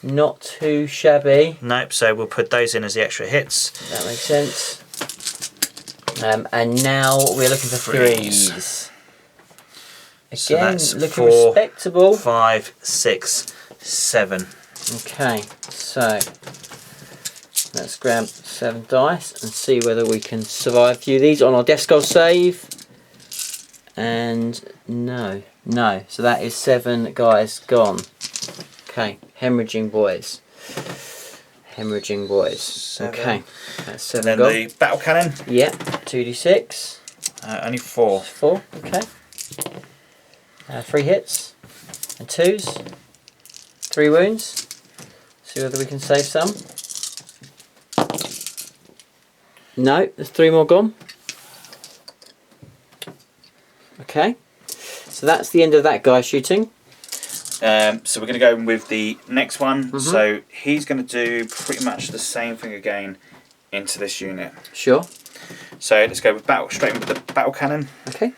Not too shabby. Nope. So we'll put those in as the extra hits. That makes sense. And now we're looking for 3s. Again, So that's looking 4, respectable. 5, 6, 7. Okay, so let's grab 7 dice and see whether we can survive a few of these on our Death Skull save. And no. So that is 7 guys gone. Okay, hemorrhaging boys. 7. Okay, that's 7 And then gone. the battle cannon. Yeah, 2d6. Only 4. 4, okay. 3 hits and 2s. 3 wounds. See whether we can save some. No, there's 3 more gone. Okay, so that's the end of that guy shooting. So we're going to go with the next one. So he's going to do pretty much the same thing again into this unit. Sure. So let's go with straight with the battle cannon. Okay.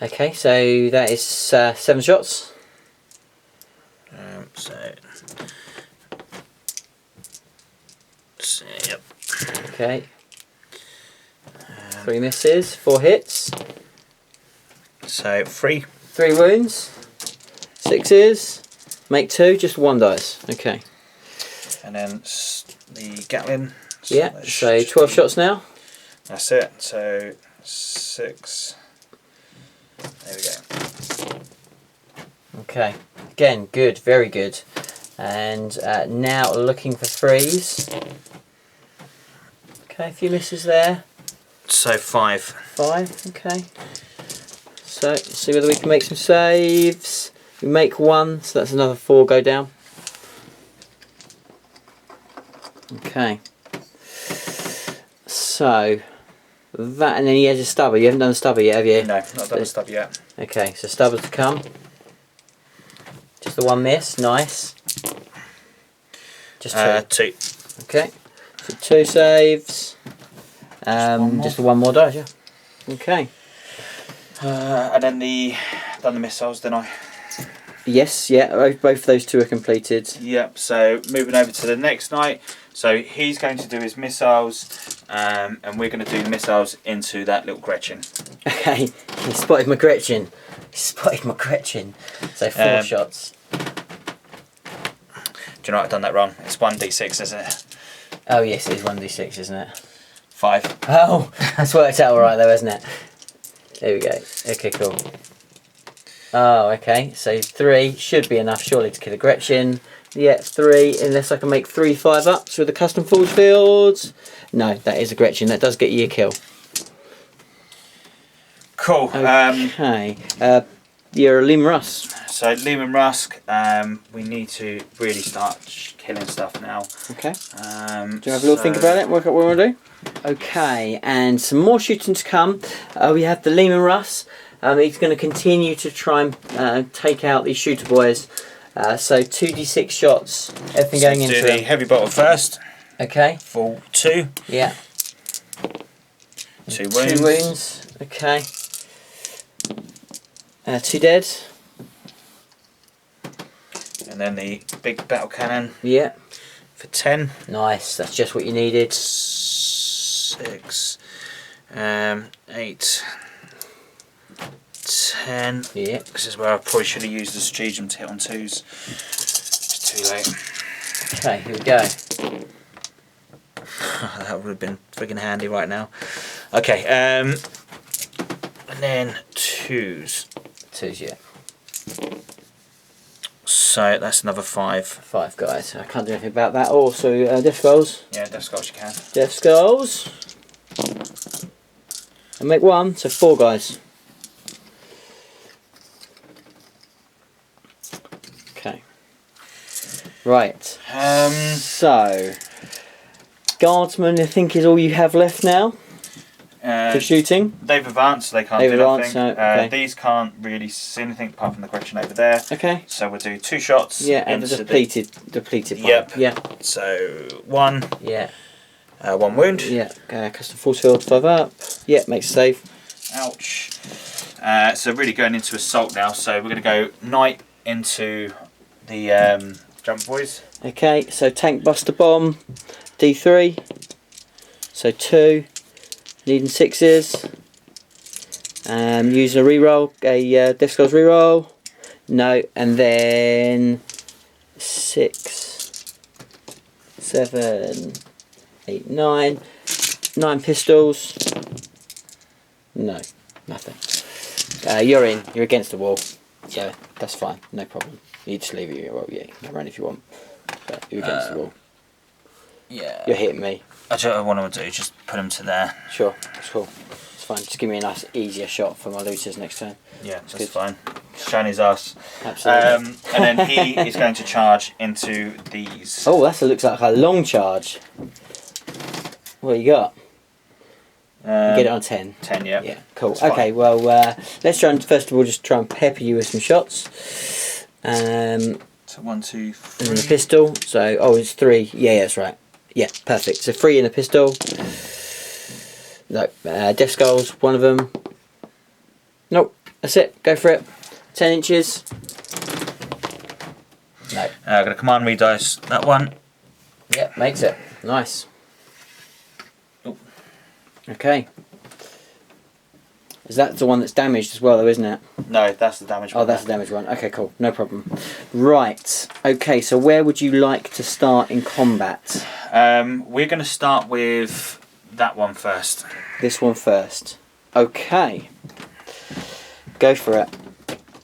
Okay, so that is 7 shots. Yep. Okay. 3 misses, 4 hits. So 3. 3 wounds. 6s. Make 2, just 1 dice. Okay. And then the Gatling. Yeah, so 12 shots now. That's it. So 6, There we go. Okay, again, good, very good. And now looking for threes. Okay, a few misses there. So 5. 5, okay. So, see whether we can make some saves. We make 1, so that's another 4 go down. Okay. So, that, and then he has a stubber. You haven't done a stubber yet, have you? No, not done the stub yet. Okay, so stubber to come. Just the 1 miss, nice. Just 2. 2. Okay, so 2 saves. one more. Just the 1 more die, yeah. Okay. And then done the missiles, didn't I? Yes, yeah, both those 2 are completed. Yep, so moving over to the next knight. So he's going to do his missiles, and we're going to do missiles into that little Gretchen. Okay, he spotted my Gretchen. He spotted my Gretchen. So 4 shots. Do you know I've done that wrong? It's 1d6, isn't it? Oh yes, it is 1d6, isn't it? 5. Oh, that's worked out alright though, isn't it? There we go. Okay, cool. Oh, okay, so 3 should be enough surely to kill a Gretchen. Yeah, 3, unless I can make 3 5-ups with the custom forge fields. No, that is a Gretchen. That does get you a kill. Cool. Okay. You're a Lim Russ. So Lehman Rusk, we need to really start killing stuff now. Okay. Do you have a little think about it? Work out what we want to do? Okay, and some more shooting to come. We have the Lehman Russ. He's going to continue to try and take out these shooter boys. So 2d6 shots, everything going into do the them. heavy bottle first. Okay. For 2. Yeah. 2 wounds. 2 wounds. Okay. 2 dead. And then the big battle cannon. Yeah. For 10. Nice. That's just what you needed. 6. 8. 10. Yeah. This is where I probably should have used the stratagem to hit on 2s. It's too late. Okay, here we go. That would have been friggin' handy right now. Okay, and then 2s. 2s, yeah. So that's another 5. 5 guys. I can't do anything about that. Also, death skulls. Yeah, death skulls you can. Death skulls. And make 1, so 4 guys. Okay. Right. So, guardsmen, I think, is all you have left now for shooting. They've advanced, so they can't They've do advanced, anything. so, okay. These can't really see anything apart from the Gretchen over there. Okay. So we'll do 2 shots. Yeah, and the depleted one. Yep. Yeah. So 1. Yeah. 1 wound. Yeah. Custom force field 5 up. Yeah, makes a save. Ouch. So really going into assault now. So we're going to go knight into the jump boys. Okay, so tank buster bomb, D3. So 2. Needing 6s. Using a reroll, a death skulls reroll. No, and then 6, 7, 8, 9. 9 pistols. No, nothing. You're in. You're against the wall, so that's fine. No problem. You just leave it. Well, yeah, you can run if you want, but you're against the wall. Yeah. You're hitting me. That's what I want to do. Just put them to there. Sure, that's cool. It's fine. Just give me a nice, easier shot for my looters next turn. Yeah, that's good. fine. Shine his ass. Absolutely. And then he is going to charge into these. Oh, that looks like a long charge. What you got? You get it on 10. 10, yeah. Yeah, cool. That's fine. Okay, well, let's try and first of all just try and pepper you with some shots. So 1, 2, And then 3. the pistol. So, oh, it's 3. Yeah, that's right. Yeah, perfect. So 3 in a pistol. No, death skulls, 1 of them. Nope, that's it. Go for it. 10 inches. No. I'm going to command redice that one. Yeah, makes it. Nice. Oh. Okay. Is that the one that's damaged as well, though, isn't it? No, that's the damage one. Oh, that's the damaged one. Okay, cool. No problem. Right. Okay, so where would you like to start in combat? We're going to start with that one first. This one first. Okay. Go for it.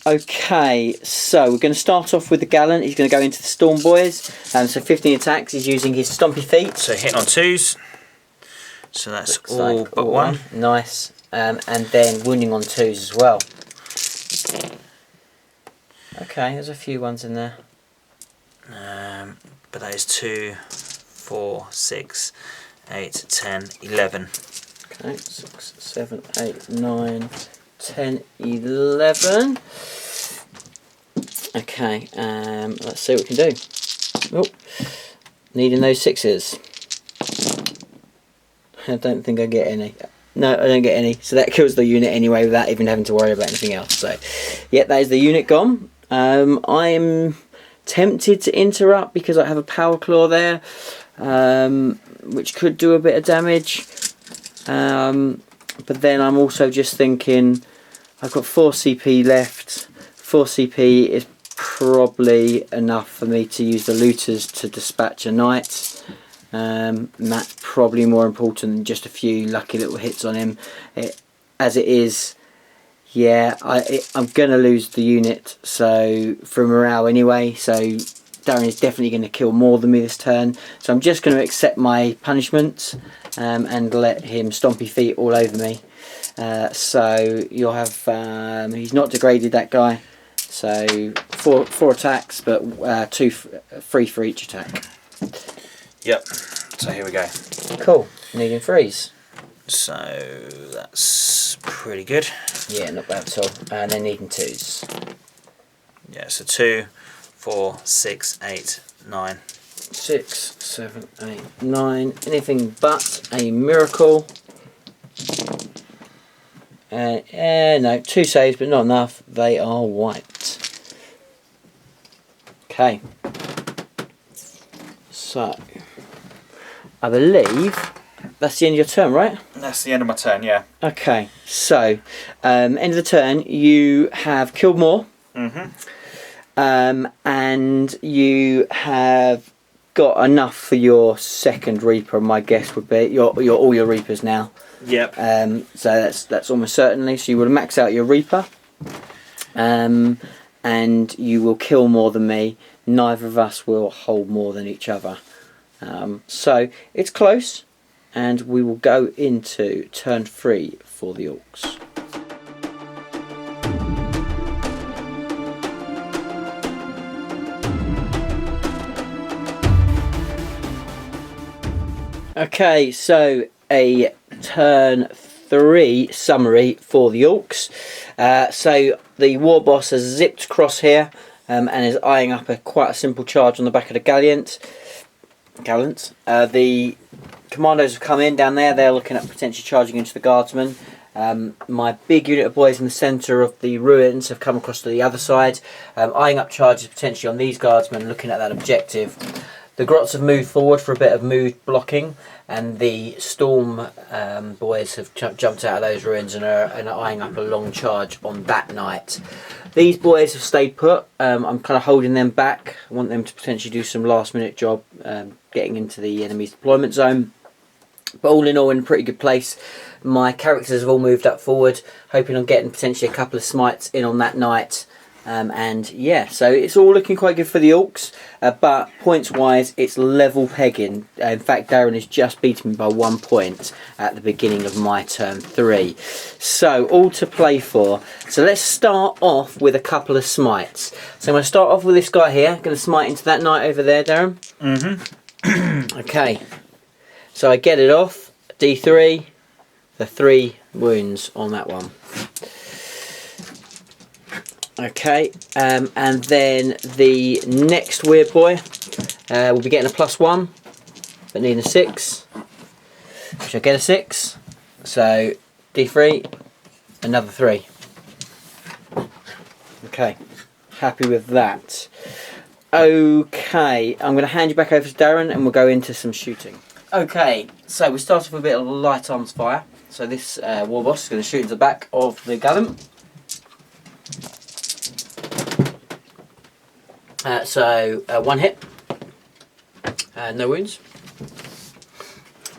Okay, so we're going to start off with the Gallant. He's going to go into the Storm Boys. So 15 attacks. He's using his Stompy Feet. So hitting on 2s. So that's Looks all like but all one. Nice. And then wounding on 2s as well. Okay, there's a few ones in there. But that is 2, 4, 6, 8, 10, 11. Okay, 6, 7, 8, 9, 10, 11. Okay, let's see what we can do. Oh, needing those 6s. I don't think I get any. No, I don't get any. So that kills the unit anyway without even having to worry about anything else. So, yeah, that is the unit gone. I'm tempted to interrupt because I have a Power Claw there, which could do a bit of damage. But then I'm also just thinking I've got 4 CP left. 4 CP is probably enough for me to use the looters to dispatch a knight. And that's probably more important than just a few lucky little hits on him. As it is, yeah, I'm going to lose the unit, so for morale anyway, so Darren is definitely going to kill more than me this turn. So I'm just going to accept my punishment and let him Stompy Feet all over me. So you'll have, he's not degraded, that guy, so four attacks, but 3 for each attack. Yep, so here we go. Cool, needing 3s. So that's pretty good. Yeah, not bad at all. And then needing 2s. Yeah, so 2, 4, 6, 8, 9. 6, 7, 8, 9. Anything but a miracle. No, 2 saves, but not enough. They are wiped. Okay. So, I believe that's the end of your turn, right? That's the end of my turn, yeah. Okay, so end of the turn, you have killed more, and you have got enough for your second Reaper. My guess would be all your Reapers now. Yep. So that's almost certainly. So you will max out your Reaper, and you will kill more than me. Neither of us will hold more than each other. So it's close. And we will go into turn 3 for the Orks. Okay, so a turn 3 summary for the Orks. So the war boss has zipped across here and is eyeing up quite a simple charge on the back of the Gallant. The commandos have come in down there. They're looking at potentially charging into the guardsmen. My big unit of boys in the centre of the ruins have come across to the other side, eyeing up charges potentially on these guardsmen, looking at that objective. The Grots have moved forward for a bit of mood blocking, and the Storm boys have jumped out of those ruins and are eyeing up a long charge on that knight. These boys have stayed put. I'm kind of holding them back. I want them to potentially do some last minute job getting into the enemy's deployment zone. But all in all, in a pretty good place. My characters have all moved up forward, hoping on getting potentially a couple of smites in on that knight. And yeah, so it's all looking quite good for the Orks. But points wise, it's level pegging. In fact, Darren has just beaten me by 1 point at the beginning of my turn 3. So all to play for. So let's start off with a couple of smites. So I'm going to start off with this guy here. I'm going to smite into that knight over there, Darren. Okay. So I get it off, D3, the 3 wounds on that one. Okay, and then the next weird boy will be getting a +1, but needing a 6, which I get a 6, so D3, another 3. Okay, happy with that. Okay, I'm going to hand you back over to Darren and we'll go into some shooting. Okay, so we start off with a bit of light arms fire. So this war boss is going to shoot into the back of the Gallant. So 1 hit, no wounds.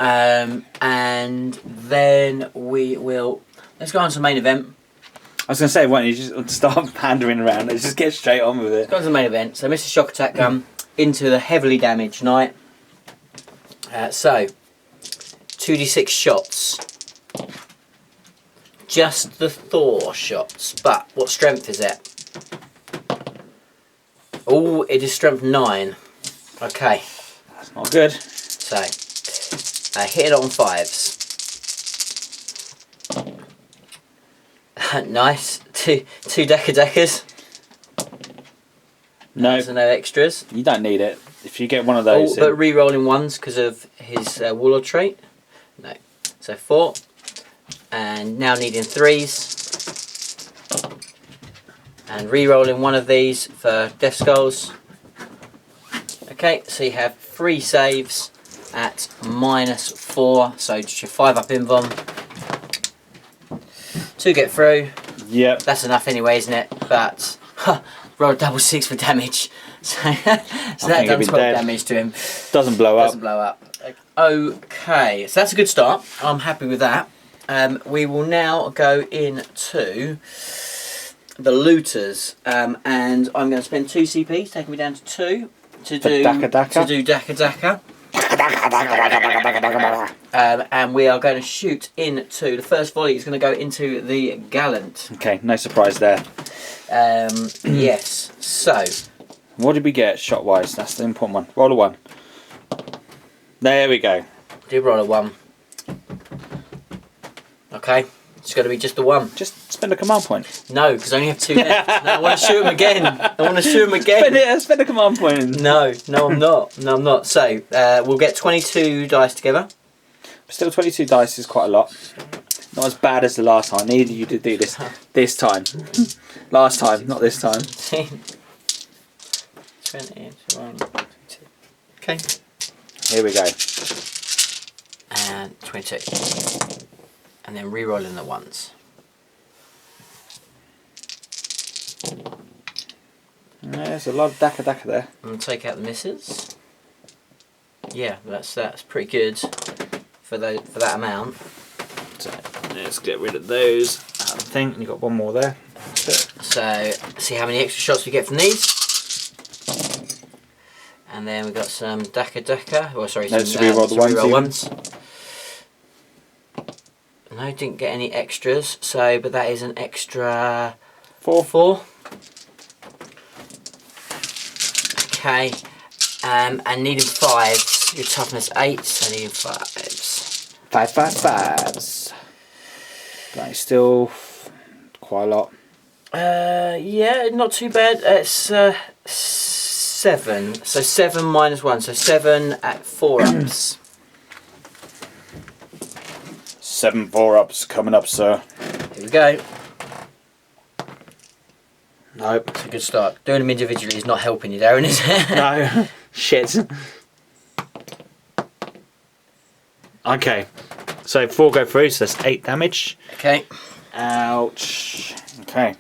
And then we will, let's go on to the main event. I was going to say, why don't you just start pandering around and just get straight on with it? Got to the main event. So Mr. Shock Attack gun into the heavily damaged knight. So 2d6 shots. Just the Thor shots. But what strength is it? Oh, it is strength 9. Okay. That's not good. So hit it on 5s. Nice. Two deckers. No, So no extras. you don't need it. If you get one of those, But re-rolling 1s because of his warlord trait. No. So 4. And now needing 3s. And re-rolling one of these for Death Skulls. Okay, so you have 3 saves at -4. So just your 5 up invuln. 2 get through. yep. That's enough anyway, isn't it? But roll a double 6 for damage. So, that done 12 damage to him. Doesn't blow Doesn't blow up. Okay, so that's a good start. I'm happy with that. We will now go into the looters, and I'm going to spend 2 CPs, taking me down to 2 to do Daka. And we are going to shoot into the first volley. Is going to go into the Gallant. Okay, no surprise there. Yes. So What did we get shot wise? That's the important one. Roll a 1. There we go. do roll a 1. Okay. It's going to be just the 1. Just spend a command point. No, because I only have 2 left. No, I want to shoot him again. I want to shoot him again. Spend a command point. No, I'm not. No, I'm not. So we'll get 22 dice together. Still 22 dice is quite a lot. Not as bad as the last time. Neither you did do this time. Last time, not this time. 20, 21, 22. Okay. Here we go. And 22. And then re-rolling the 1s. There's a lot of Daka there. And take out the misses. Yeah, that's pretty good for that amount. So let's get rid of those. I think you got one more there. So see how many extra shots we get from these. And then we've got some Daka. Oh, sorry, Let's some re-roll the re-roll ones. No, didn't get any extras. So, but that is an extra 4. Okay, and needing 5s. Your toughness 8, so needing 5s. 5. That is still quite a lot. Yeah, not too bad. It's 7. So 7 minus 1. So 7 at 4 ups. 7 4-ups coming up, sir. Here we go. Nope. It's a good start. Doing them individually is not helping you, Darren, is it? No. Shit. Okay. So 4 go through, so that's 8 damage. Okay. Ouch. Okay.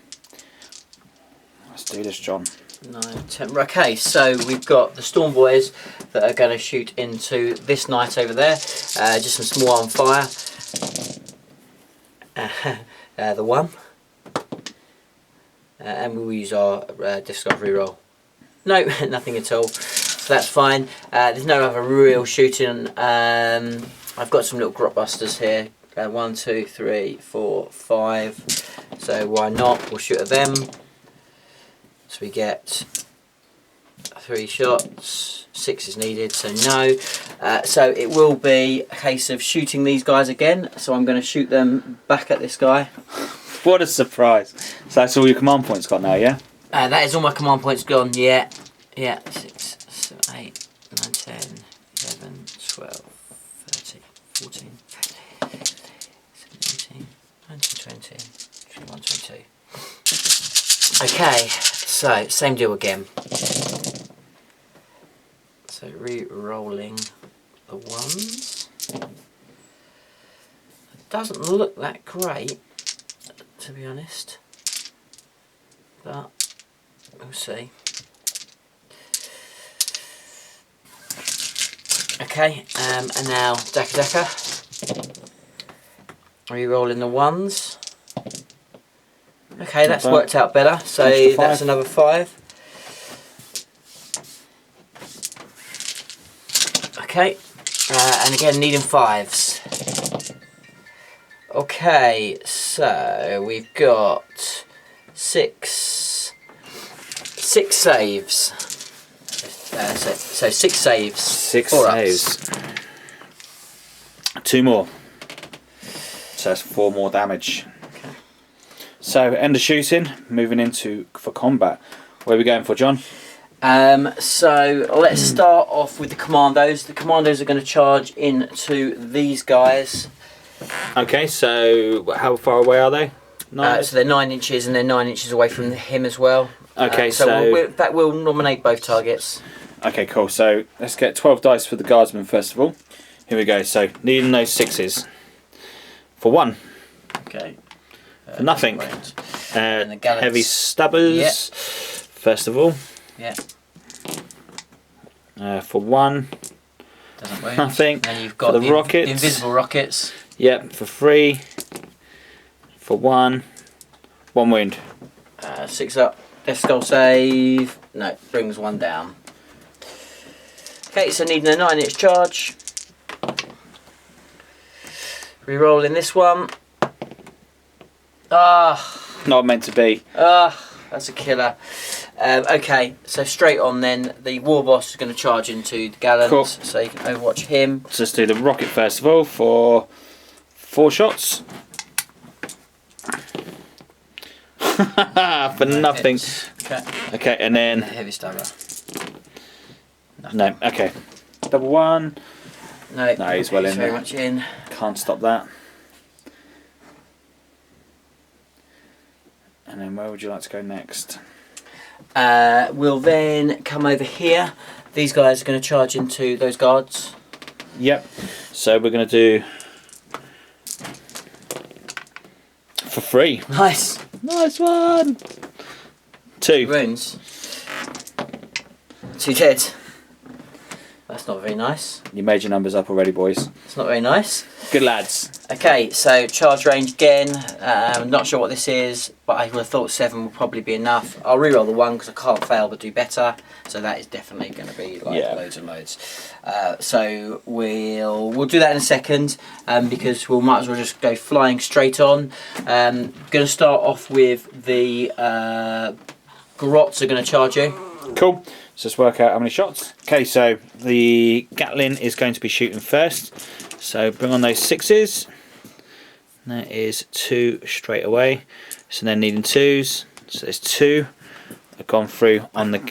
Let's do this, John. 9, 10. Okay, so we've got the Storm Boys that are going to shoot into this knight over there. Just some small on fire. The 1. And we'll use our discovery roll. No, nothing at all. So that's fine. There's no other real shooting. I've got some little grot busters here. 1, 2, 3, 4, 5. So why not? We'll shoot at them. So we get 3 shots. 6 is needed, so no. So it will be a case of shooting these guys again. So I'm going to shoot them back at this guy. What a surprise. So that's all your command points got now, yeah? That is all my command points gone, yeah. Yeah, 6, 7, 8, 9, 10, 11, 12, 13, 14, 15, 17, 19, 20, 21, 22. Okay, so same deal again. So re-rolling the 1s. It doesn't look that great, to be honest, but we'll see. Okay, and now Daka. Re-rolling the 1s. Okay, that's worked out better. So Extra 5. that's another 5. Okay, and again needing 5s. Okay, so we've got 6 saves. So 6 saves. 6 4 saves. 2 more. So that's 4 more damage. Okay. So end of shooting, moving into for combat. Where are we going for, John? So let's start off with the commandos. The commandos are going to charge into these guys. Okay, so how far away are they? So they're 9 inches and they're 9 inches away from him as well. Okay, we'll nominate both targets. Okay, cool. So let's get 12 dice for the guardsman first of all. Here we go. So needing those 6s. For 1. Okay. For nothing. And the gallants. Heavy stubbers. Yep. First of all. Yeah. For 1. Doesn't work. Nothing. And you've got for the rockets. The invisible rockets. Yep. For 3. For 1. 1 wound. 6 up. Death skull save. No, brings 1 down. Okay, so needing a 9-inch charge. Rerolling this one. Not meant to be. That's a killer. Okay, so straight on then, the war boss is going to charge into the gallants, Cool. so you can overwatch him. So let's do the rocket first of all for 4 shots. For nothing. Okay. Okay, and then Heavy stabber. no. Okay, double 1. No, he's well in very there. much in. Can't stop that. And then where would you like to go next? We'll then come over here. These guys are going to charge into those guards. Yep. So we're going to do for 3. Nice. Nice one. 2. Wounds. 2 dead. That's not very nice. You made your numbers up already, boys. It's not very nice. Good lads. Okay, so charge range again. I'm not sure what this is, but I would have thought 7 would probably be enough. I'll reroll the 1 because I can't fail but do better. So that is definitely going to be like loads and loads. So we'll do that in a second because we might as well just go flying straight on. Going to start off with the Garots are going to charge you. Cool. So let's work out how many shots. Okay, so the Gatling is going to be shooting first. So bring on those 6s. That is 2 straight away. So then needing 2s. So there's 2. I've gone through on the. I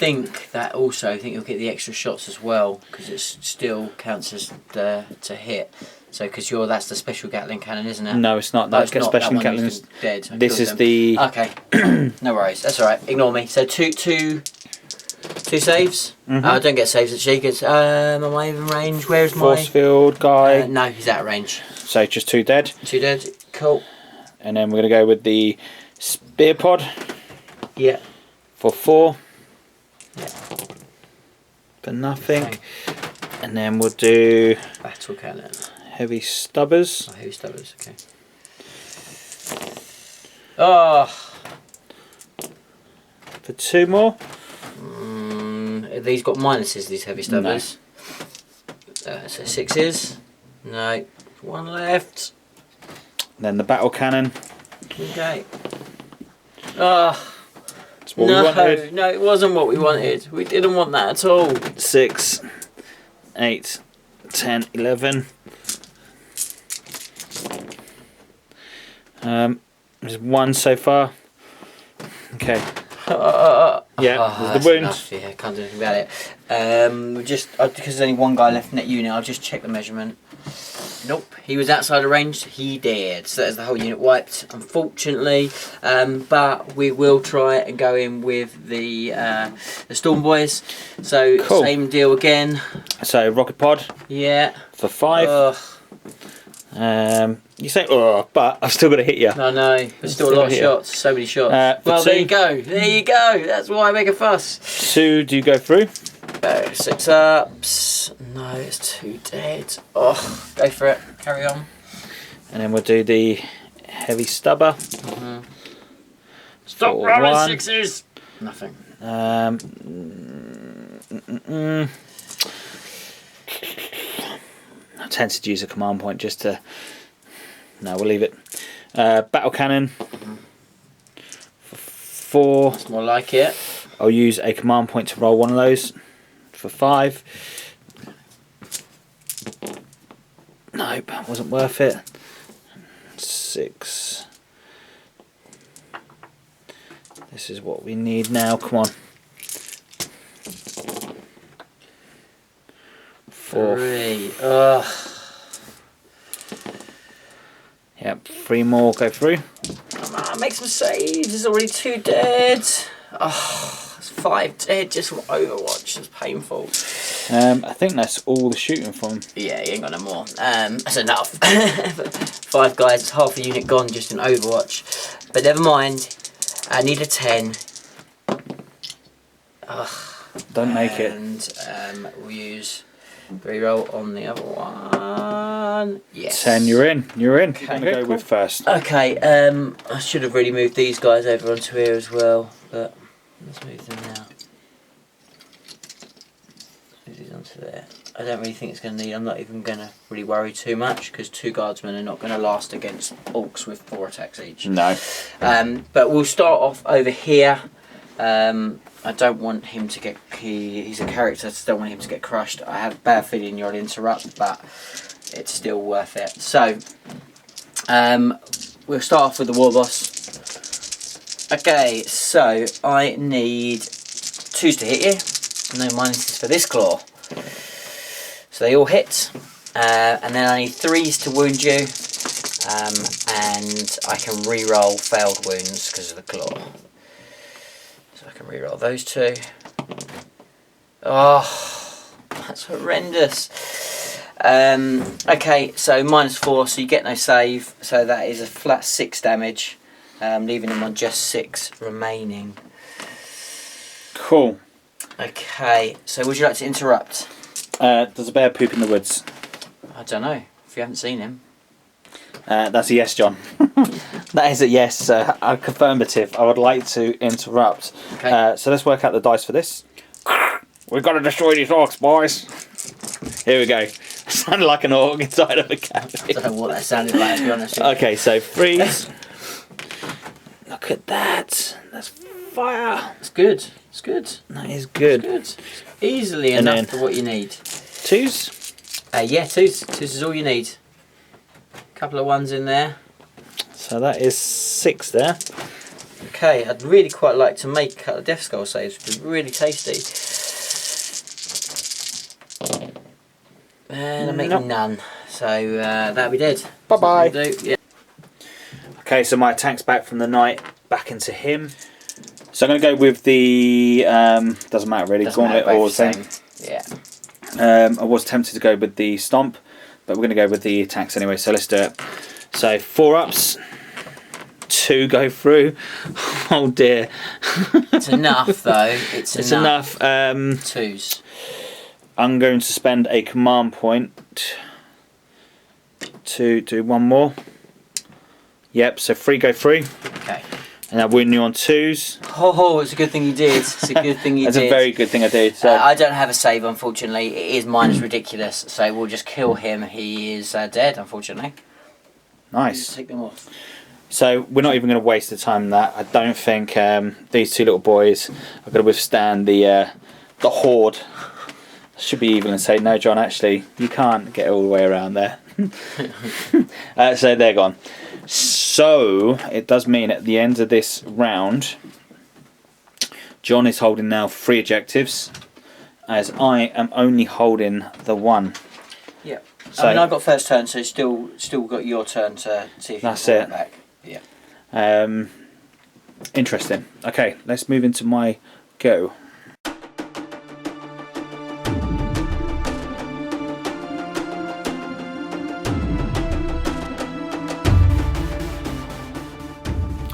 think you'll get the extra shots as well because it still counts as to hit. So because that's the special Gatling cannon, isn't it? No, it's not. No, That's it's not. special That one Gatling. was dead. I This killed is them. the. Okay. No worries. That's all right. Ignore me. So two saves. I don't get saves actually because am I in range? Where's my Force field guy. no, he's out of range. So just 2 dead. 2 dead. Cool. And then we're going to go with the spear pod Yeah. for 4. Yeah. For nothing. Okay. And then we'll do Battle cannon. heavy stubbers. Oh, heavy stubbers. Okay. Oh. For 2 more. These got minuses. These heavy stubbers. So 6s. No. 1 left. Then the battle cannon. Okay. Oh. That's what we wanted. No, it wasn't what we wanted. We didn't want that at all. 6, 8, 10, 11. There's 1 so far. Okay. There's the wound. Enough. Yeah, can't do anything about it. Because there's only 1 guy left in that unit, I'll just check the measurement. Nope, he was outside of range. He did. So that's the whole unit wiped, unfortunately. But we will try and go in with the Storm Boys. So Cool. Same deal again. So rocket pod Yeah. for 5. You say but I've still got to hit you. No, there's still a lot of shots. So many shots. Well, for 2. there you go. There you go. That's why I make a fuss. 2, do you go through? 6 ups. No, it's 2 dead. Oh, go for it. Carry on. And then we'll do the heavy stubber Stop For rolling 1. sixes. Nothing. I tempted to use a command point just to... No, we'll leave it. Battle cannon. For 4. It's more like it. I'll use a command point to roll one of those. For 5. Nope, wasn't worth it. 6. This is what we need now. Come on. 4. 3. Ugh. Yep, 3 more go through. Come on, make some saves. There's already 2 dead. Oh, it's 5 dead just from Overwatch. It's painful. I think that's all the shooting from. Yeah, he ain't got no more. That's enough. 5 guys, it's half a unit gone just in Overwatch. But never mind. I need a 10. Ugh. Don't make it. And we'll use reroll on the other one. Yes. 10, you're in. You're in. Okay. I'm going to go with first. Okay, I should have really moved these guys over onto here as well, but let's move them now. Move these onto there. I don't really think it's going to need, I'm not even going to really worry too much because 2 guardsmen are not going to last against orcs with 4 attacks each. No. But we'll start off over here. I don't want him to get, he's a character, so I don't want him to get crushed. I have a bad feeling you'll interrupt, but it's still worth it. So, we'll start off with the war boss. Okay, so I need 2s to hit you. No minuses for this claw. So they all hit. And then I need 3s to wound you. And I can re-roll failed wounds because of the claw. So I can re-roll those 2. Oh, that's horrendous. Okay, so -4, so you get no save. So that is a flat 6 damage, leaving him on just 6 remaining. Cool. Okay, so would you like to interrupt? Does a bear poop in the woods? I don't know, if you haven't seen him. That's a yes, John. That is a yes, affirmative. I would like to interrupt. Okay. So let's work out the dice for this. We've got to destroy these orcs, boys. Here we go. Sounded like an orc inside of a I cabin. don't know what that sounded like, to be honest with you. Okay, so freeze. Look at that. That's fire. It's good, it's good. That is good. It's good. Easily And enough then- for what you need. 2s. Yeah, 2s. 2s is all you need. Couple of 1s in there. So that is 6 there. Okay, I'd really quite like to make a couple of Death Skull saves, which would be really tasty. And I'm making none. So that'll be dead. Bye-bye. Yeah. Okay, so my attack's back from the knight, back into him. So I'm going to go with the, doesn't matter really, Doesn't gauntlet matter, or both the thing. Yeah. I was tempted to go with the stomp, but we're going to go with the attacks anyway, so let's do it. So 4 ups, 2 go through. Oh dear. It's enough though. It's enough. 2s. I'm going to spend a command point to do 1 more. Yep, so 3 go through. Okay. And I wound you on 2s. Oh, it's a good thing you did. It's a good thing you That's did. a very good thing I did. So I don't have a save, unfortunately. It is minus ridiculous, so we'll just kill him. He is dead, unfortunately. nice. Take them off. So we're not even going to waste the time on that. I don't think these 2 little boys are going to withstand the horde. Should be even and say, no, John, actually, you can't get all the way around there. So they're gone. So it does mean at the end of this round, John is holding now 3 objectives, as I am only holding the 1. Yeah. So- I mean, I got first turn, so still got your turn to see if you That's can pull it. back. Yeah. Interesting. Okay, let's move into my go.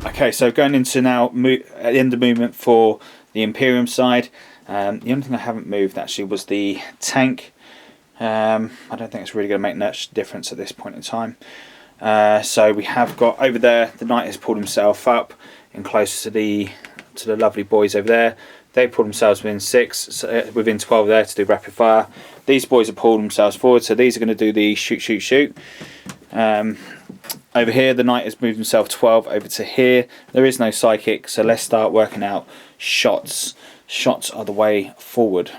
Okay, so going into now at the end of movement for the Imperium side. The only thing I haven't moved actually was the tank. I don't think it's really going to make much difference at this point in time. So we have got over there, the knight has pulled himself up. in close to the lovely boys over there. They pulled themselves within 6, within 12 there to do rapid fire. These boys have pulled themselves forward, so these are going to do the shoot, shoot, shoot. Over here, the knight has moved himself 12 over to here. There is no psychic, so let's start working out shots. Shots are the way forward.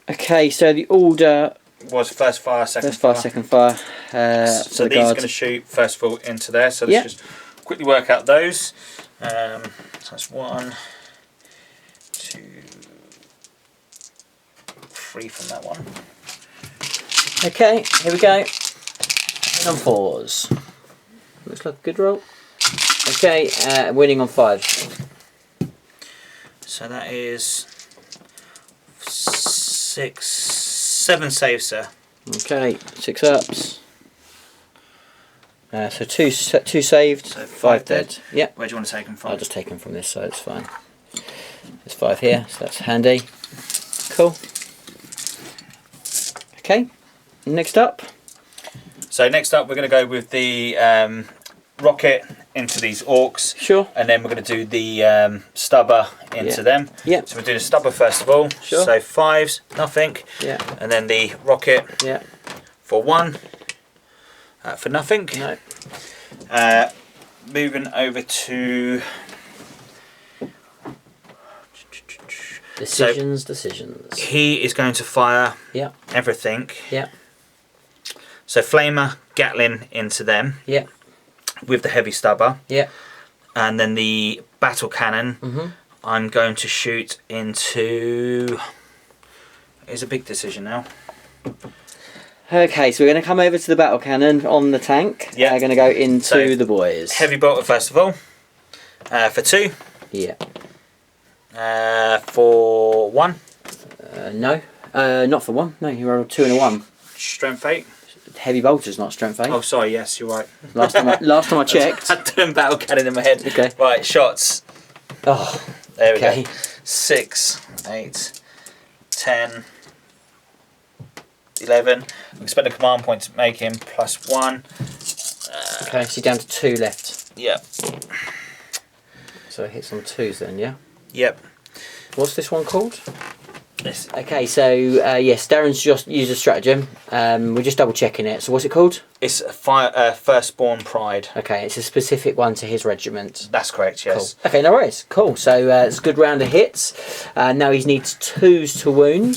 Okay, so the order Was first fire, second first fire, second fire. so these are going to shoot first of all into there. So let's just quickly work out those. So that's 1, 2, 3 from that one. Okay, here we go. On 4s. Looks like a good roll. Okay, winning on 5. So that is 6, 7 saves, sir. Okay, 6 ups. So two saved, So 5 dead. Yep. Where do you want to take them from? I'll just take them from this side, it's fine. There's 5 here, so that's handy. Cool. Okay, next up. So next up we're going to go with the rocket into these orcs. Sure. And then we're going to do the stubber into them. Yeah. So we'll do the stubber first of all. Sure. So 5s, nothing. Yeah. And then the rocket Yeah. for 1, for nothing. No. Moving over to Decisions. he is going to fire Yeah. everything. Yeah. So flamer, Gatling into them Yeah. with the heavy stubber. Yeah. And then the battle cannon Mm-hmm. I'm going to shoot into. It's a big decision now. Okay, so we're going to come over to the battle cannon on the tank. Yeah. We're going to go into So, the boys. Heavy bolter first of all. For 2. Yeah. For 1. No. Not for 1. No, you rolled 2 and a 1. Strength 8. Heavy bolter's not strength 8. Oh, sorry. Yes, you're right. Last time I checked. I had doing battle cannon in my head. Okay. Right, shots. Oh, There we okay. go. 6, 8, 10, 11. We spend a command point to make him +1. Okay, so you're down to 2 left. Yep. So it hits on 2s then, yeah? Yep. What's this one called? This. Okay, so yes, Darren's just used a stratagem. We're just double checking it. So what's it called? It's a Firstborn Pride. Okay, it's a specific one to his regiment. That's correct, yes. Cool. Okay, no worries. Cool. So it's a good round of hits. Now he needs 2s to wound.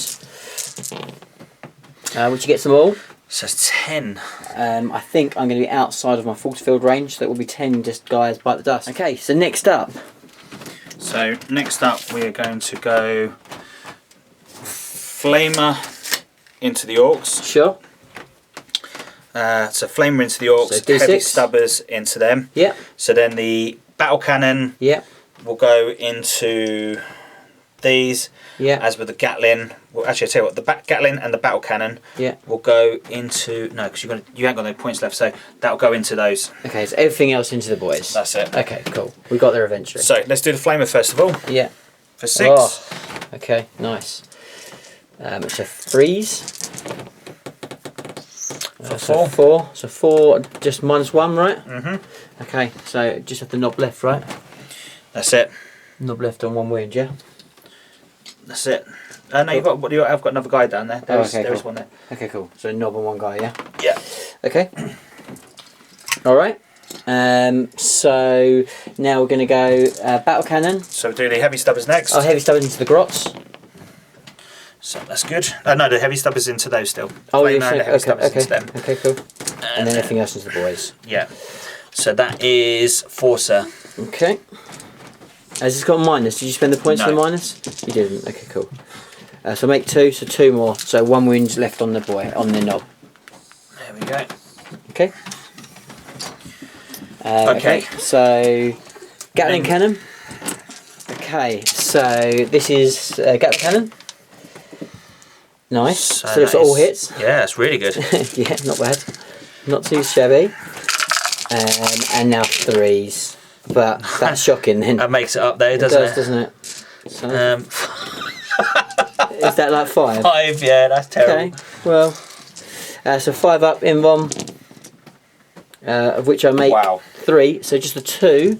Which he gets them all. So it's 10. I think I'm going to be outside of my force field range. So it will be 10 just guys bite the dust. Okay, so next up. So next up we are going to go Flamer into the Orcs. Sure. So Flamer into the Orcs, So D6. heavy stubbers into them. Yeah. So then the battle cannon Yeah. will go into these, Yeah. as with the Gatling. Well, actually, I tell you what, the Gatling and the battle cannon Yeah. will go into because you ain't got no points left, so that'll go into those. Okay, so everything else into the boys. That's it. Okay, cool. We got there eventually. So let's do the Flamer first of all Yeah. for 6. Oh, okay, nice. So 3s. For So 4. 4. So 4, just -1, right? Mhm. Okay, so just have the knob left, right? That's it. Knob left on 1 wound, yeah? That's it. No, I've got another guy down there. There is cool. one there. Okay, cool. So knob on 1 guy, yeah? Yeah. Okay. Alright. So now we're going to go battle cannon. So we'll do the heavy stubbers next. Oh, heavy stubbers into the grots. So that's good. No, the heavy stubbers into those still. Oh, Flamer you and the heavy stubbers okay, into them. okay, cool. And then everything else into the boys. Yeah. So that is Forcer. Okay. Has this got a minus? Did you spend the points No. for the minus? You didn't. Okay, cool. So make 2, so 2 more. So 1 wound left on the boy, on the knob. There we go. Okay. Okay. So Gatling cannon. Okay, so this is Gatling cannon. Nice. So it's that all is- hits. Yeah, that's really good. Yeah, not bad. Not too shabby. And now 3s. But that's shocking then. That makes it up there, It doesn't does, it? doesn't it? So, Um, is that like 5? 5, yeah, that's terrible. Okay, well, so 5 up in one, of which I make Wow. 3, so just the 2.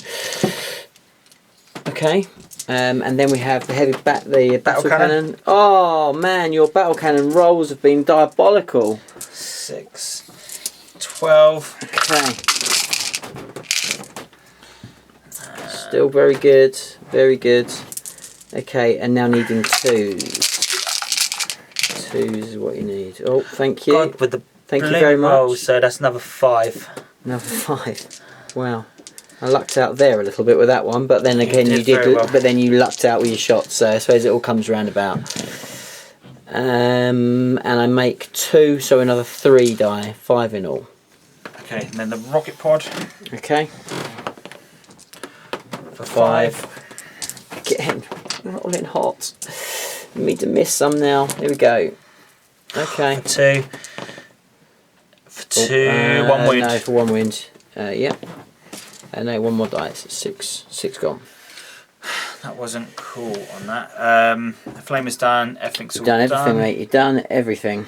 Okay. And then we have the battle Battle cannon. cannon. Oh man, your battle cannon rolls have been diabolical. 6, 12. Okay. Still very good, very good. Okay, and now needing 2s. 2s is what you need. Oh, thank you. God, with the Thank you very much. rolls, so that's another 5. Another 5. Wow. I lucked out there a little bit with that one, but then again did very well. but then you lucked out with your shots, so I suppose it all comes round about. And I make 2, so another 3 die, 5 in all. Okay, and then the rocket pod Okay. for 5. Again, rolling hot. Need to miss some now. Here we go. Okay. For 2. For 2, 1 wound. No, for 1 wound. Yeah. No, 1 more dice. 6 gone. That wasn't cool on that. The flame is done. Everything's You've all done everything, mate. You've done everything.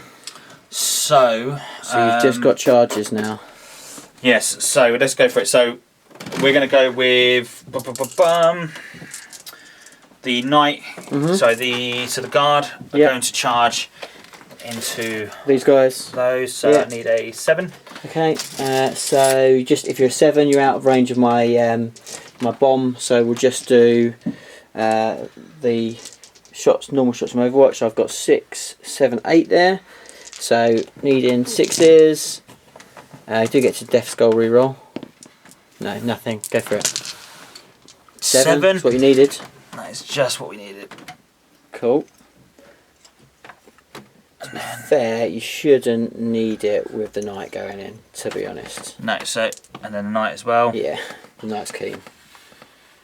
So you've just got charges now. Yes. So let's go for it. So we're going to go with the knight. So the guard are going to charge into these guys. Those. So I need a 7. Okay. So just if you're a 7, you're out of range of my my bomb. So we'll just do the shots, normal shots from Overwatch. So I've got 6, 7, 8 there. So needing 6s. You do get to Death Skull reroll. No, nothing. Go for it. 7. That's what you needed. That is just what we needed. Cool. To be fair, you shouldn't need it with the knight going in, to be honest. No, so, and then the knight as well. Yeah, the knight's keen.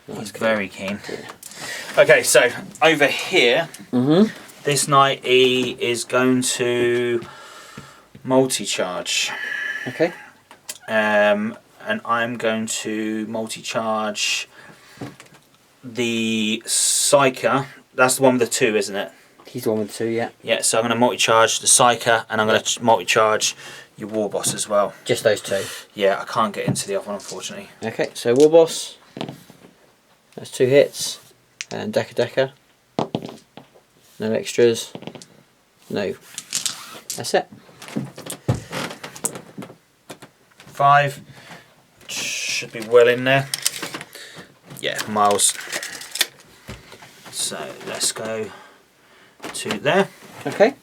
He's very keen. Yeah. Okay, so over here, this knight is going to multi-charge. Okay. And I'm going to multi-charge the Psyker. That's the one with the 2, isn't it? He's the one with the 2, yeah. Yeah, so I'm going to multi-charge the Psyker and I'm going to multi-charge your War Boss as well. Just those 2? Yeah, I can't get into the other one, unfortunately. Okay, so War Boss. That's 2 hits. And Decker. No extras. No. That's it. 5. Should be well in there. Yeah, miles. So let's go to there. Okay.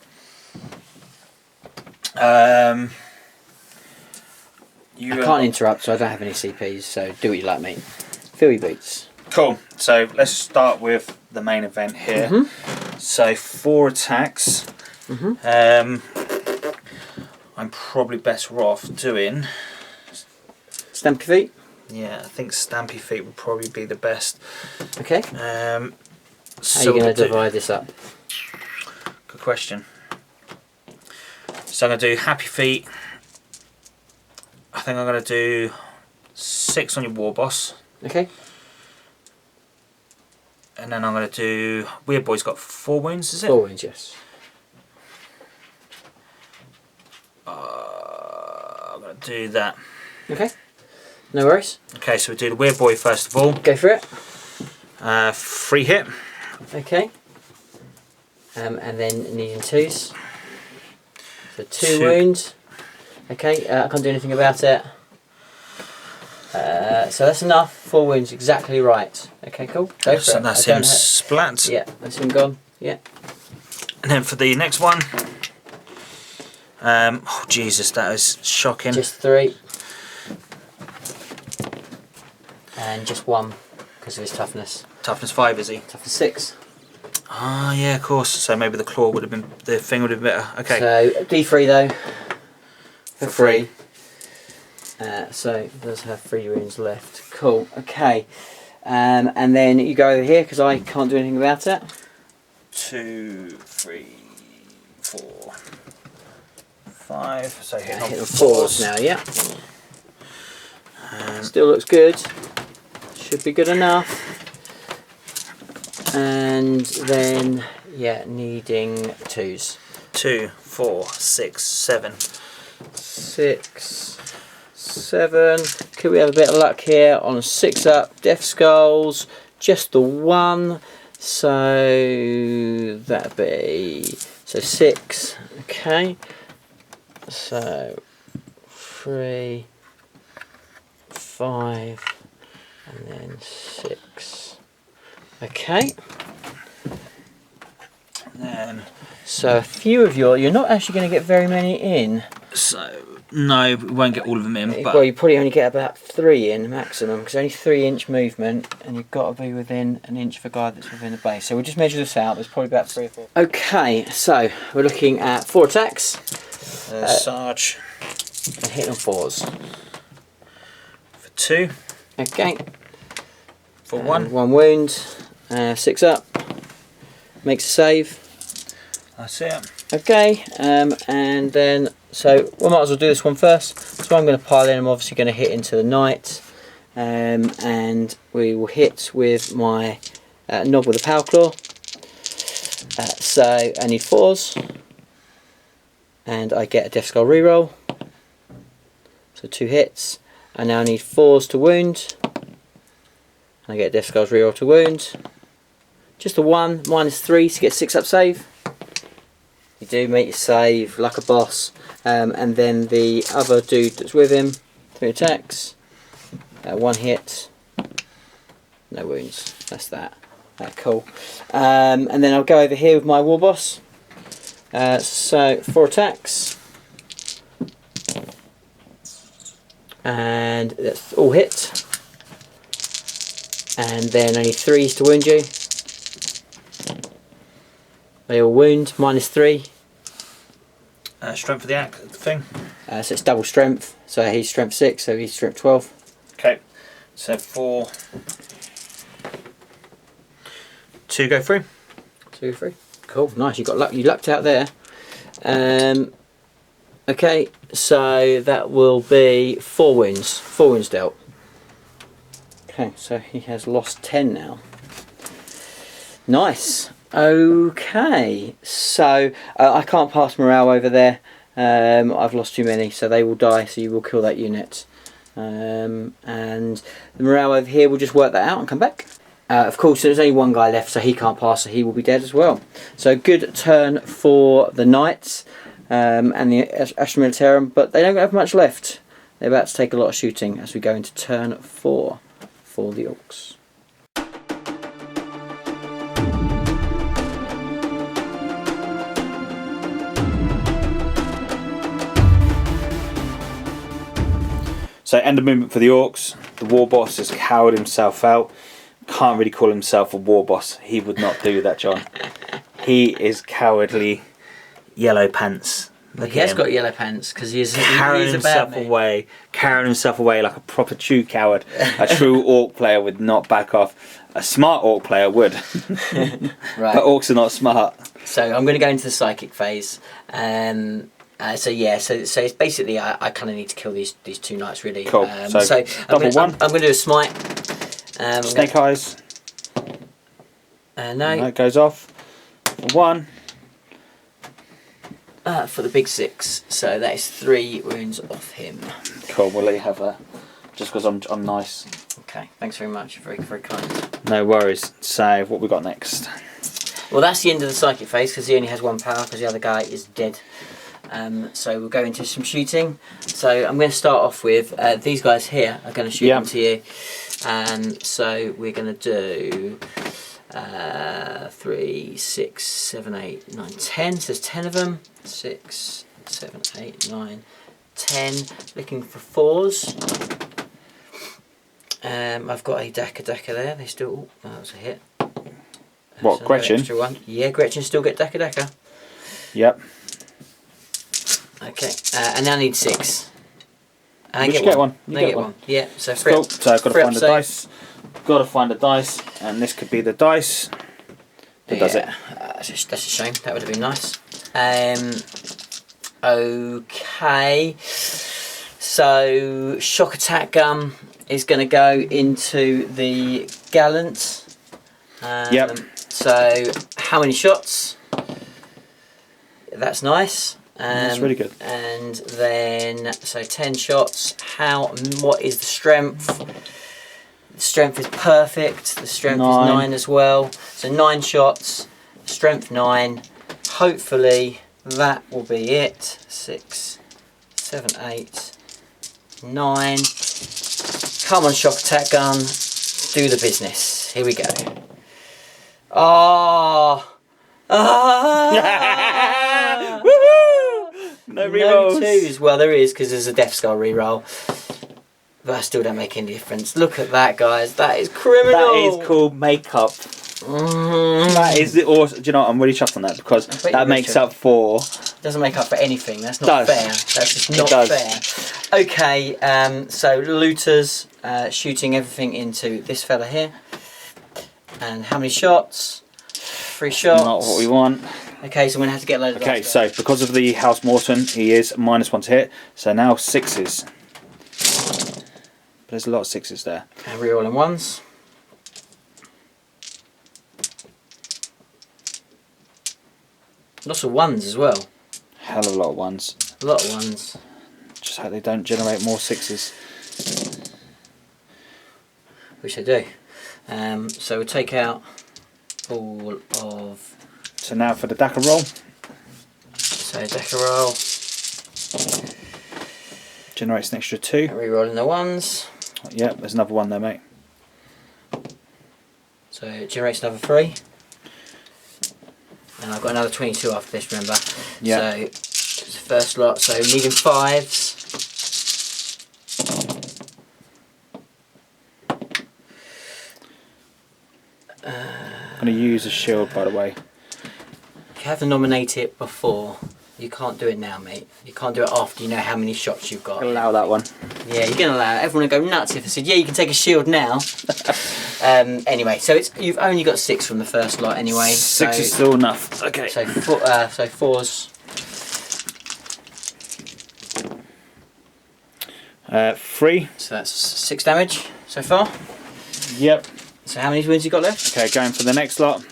You I can't interrupt, so I don't have any CPs, so do what you like, mate. Fill your boots. Cool. So let's start with the main event here. So 4 attacks. I'm probably better off doing... Stampy feet? Yeah, I think Stampy feet would probably be the best. Okay. How are you going to divide this up? Good question. So I'm going to do Happy Feet. I think I'm going to do 6 on your War Boss. Okay. And then I'm going to do... Weird Boy's got 4 wounds, is it? 4 wounds, yes. I'm going to do that. Okay. No worries. Okay, so we do the Weird Boy first of all. Go for it. 3 hit. Okay. And then needing 2s. So 2 wounds. Okay, I can't do anything about it. So that's enough. 4 wounds, exactly right. Okay, cool. Go for So it. that's him splat. Yeah, that's him gone. Yeah. And then for the next one. Oh Jesus, that is shocking. Just 3. And just 1 because of his toughness. Toughness 5, is he? Toughness 6. Ah, yeah, of course. So maybe the claw would have been, the thing would have been better. Okay. So D3 though. For 3. So it does have 3 wounds left. Cool. Okay. And then you go over here because I can't do anything about it. 2, 3, 4, 5. So hit on the 4s now. Yeah. Still looks good. Should be good enough. And then yeah, needing 2s. 2, 4, 6, 7. 6, 7. Could we have a bit of luck here on 6 up? Death Skulls. just the one. So that'd be 6. Okay. So 3, 5, and then 6. Okay. And then, So a few of you're not actually going to get very many in. so no, we won't get all of them in. But Well, you probably only get about 3 in maximum, because only 3-inch movement, and you've got to be within an inch of a guy that's within the base. So we'll just measure this out. There's probably about 3 or 4. Okay, so we're looking at 4 attacks. Sarge And hitting on 4s. for 2, Okay. for And 1. 1 wound. 6 up. Makes a save. That's it. Okay, and then, so we might as well do this one first. So I'm going to pile in, I'm obviously going to hit into the knight, and we will hit with my knob with a power claw. So I need 4s, and I get a Death Skull reroll. So 2 hits. I now need 4s to wound. I get a Death Skull's reroll to wound. Just a 1, -3 to get 6 up save. You do make your save like a boss, and then the other dude that's with him, 3 attacks, 1 hit, no wounds. That's that. Cool. And then I'll go over here with my war boss. So 4 attacks, and that's all hit, and then only 3s to wound you. They all wound, -3. Strength for the act thing. So it's double strength. So he's strength 6, so he's strength 12. Okay. So 4. 2 go through. 2, 3. Cool, nice. You got luck. You lucked out there. Okay, so that will be 4 wounds. 4 wounds dealt. Okay, so he has lost 10 now. Nice. Okay, so I can't pass morale over there. I've lost too many, so they will die. So you will kill that unit, and the morale over here will just work that out and come back. Of course, there's only 1 guy left, so he can't pass, so he will be dead as well. So good turn for the Knights and the Astra Militarum, but they don't have much left. They're about to take a lot of shooting as we go into turn 4 for the Orks. So end of movement for the Orks. The war boss has cowered himself out. Can't really call himself a war boss. He would not do that, John. He is cowardly. Yellow pants. He has got yellow pants because he's Carrying himself away. Carrying himself away like a proper true coward. A true Ork player would not back off. A smart Ork player would. Right. But Orks are not smart. So I'm going to go into the psychic phase. So it's basically I kind of need to kill these 2 knights really. Cool. So I'm double going to do a smite. Snake eyes. No. No, it goes off. 1. For the big 6. So that is 3 wounds off him. Cool. We'll let you have that. Just because I'm nice. Okay. Thanks very much. Very very kind. No worries. So what we got next? Well, that's the end of the psychic phase because he only has 1 power because the other guy is dead. So we'll go into some shooting. So I'm going to start off with these guys here are going to shoot into you. So we're going to do 3, 6, 7, 8, 9, 10. So there's 10 of them. 6, 7, 8, 9, 10. Looking for 4s. I've got a Daka there. They still. Oh, that was a hit. What, So Gretchen? No extra one. Yeah, Gretchen still get Daka. Yep. Okay, and now I need 6. And I You get get one. one. You I get get one. one. Yeah, so Cool. So I've got to free find up the save. dice. Got to find the dice, and this could be the dice that does it. That's a shame. That would have been nice. Okay. So shock attack gun is going to go into the gallant. Yep. So how many shots? That's nice. That's really good. And then so 10 shots. What is the strength? The strength is perfect. The strength is 9 as well. So 9 shots. Strength 9. Hopefully that will be it. 6, 7, 8, 9. Come on, shock attack gun. Do the business. Here we go. Oh. Ah. Woohoo! No rerolls. No 2s. Well, there is because there's a Death Skull reroll. But I still don't make any difference. Look at that, guys. That is criminal. That is called makeup. That is the awesome. Do you know what? I'm really chuffed on that because that makes up for. It doesn't make up for anything. That's not fair. That's just not fair. Okay, so looters shooting everything into this fella here. And how many shots? 3 shots. Not what we want. Okay, so we're going to have to get a load of Okay, so because of the House Morton, he is -1 to hit. So now 6s. But there's a lot of 6s there. And rerolling 1s. Lots of 1s as well. Hell of a lot of 1s. A lot of 1s. Just hope they don't generate more 6s. Which they do. So we'll take out all of. So now for the Dakar roll. So Decker roll. Generates an extra 2. Rerolling the 1s. Yep, there's another 1 there, mate. So it generates another 3. And I've got another 22 after this, remember? Yeah. So it's the first lot, so needing 5s. I'm going to use a shield, by the way. You have to nominate it before. You can't do it now, mate. You can't do it after you know how many shots you've got. Allow that one. Yeah, you're going to allow it. Everyone would go nuts if I said, yeah, you can take a shield now. Anyway, so you've only got 6 from the first lot anyway. 6 is still enough. Okay. So 4s. 3. So that's 6 damage so far. Yep. So how many wounds you got left? Okay, going for the next lot.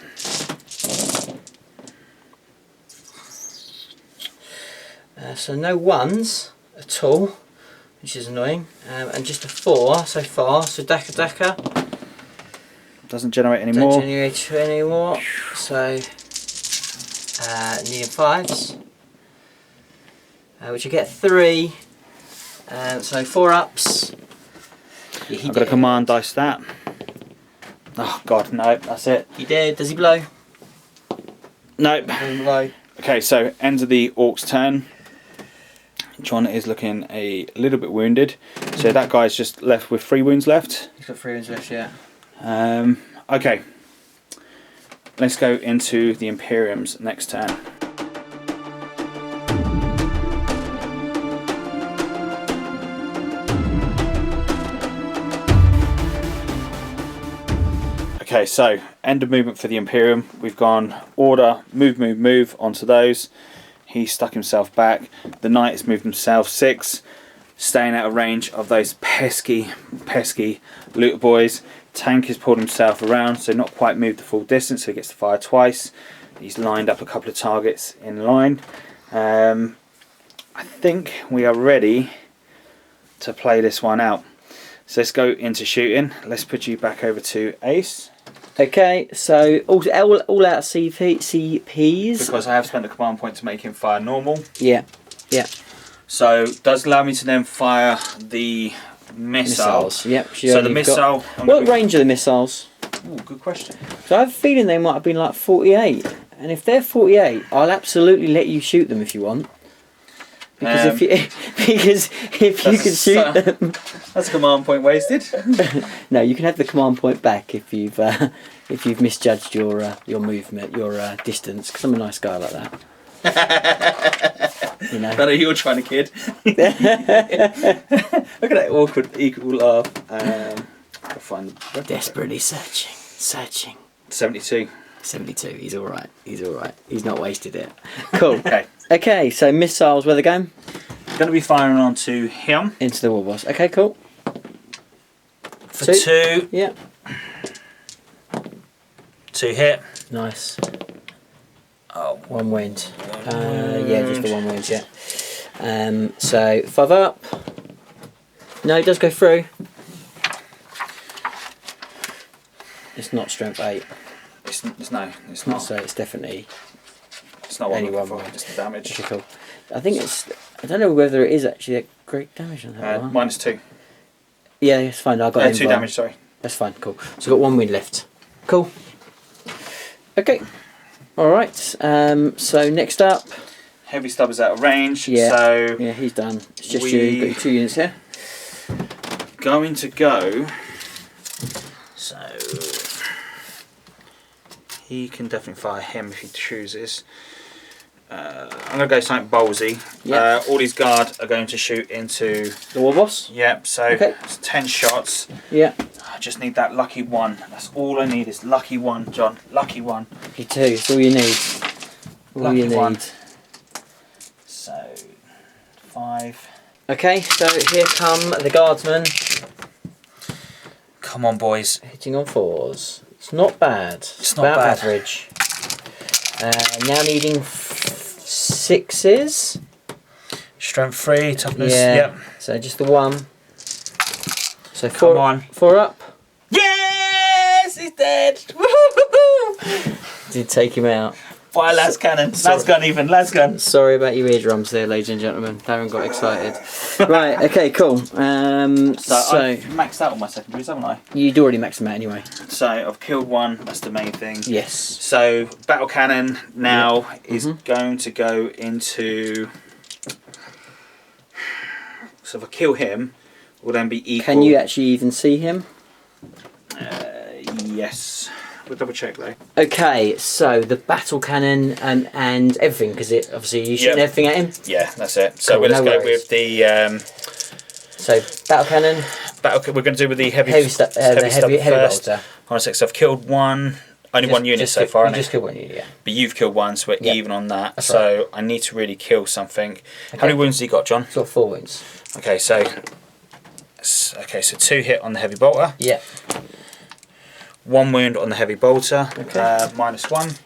So no 1s at all, which is annoying. And just a 4 so far. So Dakar. Doesn't generate any Don't more. generate any more. So needing 5s. Which you get 3. So 4 ups. Yeah, I've got to command dice that. Oh god, no, that's it. He did. Does he blow? Nope. Doesn't blow. Okay, so end of the Orcs turn. John is looking a little bit wounded. So that guy's just left with 3 wounds left. He's got 3 wounds left, yeah. Okay. Let's go into the Imperium's next turn. Okay, so end of movement for the Imperium. We've gone order, move onto those. He's stuck himself back. The Knight has moved himself 6, staying out of range of those pesky looter boys. Tank has pulled himself around, so not quite moved the full distance, so he gets to fire twice. He's lined up a couple of targets in line. I think we are ready to play this one out. So let's go into shooting. Let's put you back over to Ace. Okay, so all out CPs. Because I have spent a command point to make him fire normal. Yeah. So does allow me to then fire the missiles. Yep. So the missile. What range are the missiles? Ooh, good question. So I have a feeling they might have been like 48. And if they're 48, I'll absolutely let you shoot them if you want. Because if you can shoot them, that's a command point wasted. no, you can have the command point back if you've misjudged your movement, your distance. Because I'm a nice guy like that. You know. I know you're trying to kid. Look at that awkward equal laugh. I'll find the Desperately searching. 72. 72. He's all right. He's not wasted it. Cool. Okay. Okay, so missiles, where they're going? Going to be firing onto him. Into the war boss. Okay, cool. For 2. Yeah. 2 hit. Nice. Oh, 1 wind. Yeah, just the 1 wind, yeah. So 5 up. No, it does go through. It's not strength 8. It's no, it's not. So it's definitely It's not what I'm anyone looking for. would. Just the damage. Okay, cool. I think it's. I don't know whether it is actually a great damage on that one. -2. Yeah, it's fine. I got it. 2 damage. Sorry. That's fine. Cool. So we've got 1 win left. Cool. Okay. All right. So next up. Heavy Stub is out of range. Yeah. So Yeah, he's done. It's just you. You've got your 2 units here. going to go. So he can definitely fire him if he chooses. I'm going to go something ballsy. Yeah. All these guards are going to shoot into The war boss. Yep. So Okay. it's 10 shots. Yeah. I just need that lucky one. That's all I need is lucky one, John. Lucky one. You too. It's all you need. All Lucky you need. one. So 5. Okay. So here come the guardsmen Come on, boys. hitting on 4s. It's not bad. It's not about bad. average. Now needing 6s. Strength 3, toughness. Yeah. Yep. So just the 1. So Come on. 4 up. Yes, he's dead. Woo-hoo-hoo-hoo. Did take him out. Fire las cannon. Las gun even. Las gun. Sorry about your eardrums there, ladies and gentlemen. Darren got excited. Right, okay, cool. So So I've maxed out all my secondaries, haven't I? you'd already maxed them out anyway. So I've killed one. That's the main thing. Yes. So battle cannon now is Mhm. going to go into. So if I kill him, will then be equal. Can you actually even see him? Yes. We'll double check though. Okay, so the battle cannon and everything, because it obviously you shooting Yep. everything at him. Yeah, that's it. So Cool, we'll just no go worries. with the So battle cannon, battle. We're going to do with the heavy. heavy stub heavy first. bolter. On 6, I've killed one. Only one unit so far, You innit? just killed 1 unit, yeah. But you've killed one, so we're Yeah. even on that. That's So I need to really kill something. How Okay. many wounds have you got, John? Sort of 4 wounds. Okay, so 2 hit on the heavy bolter, Yeah. 1 wound on the heavy bolter, Okay. -1.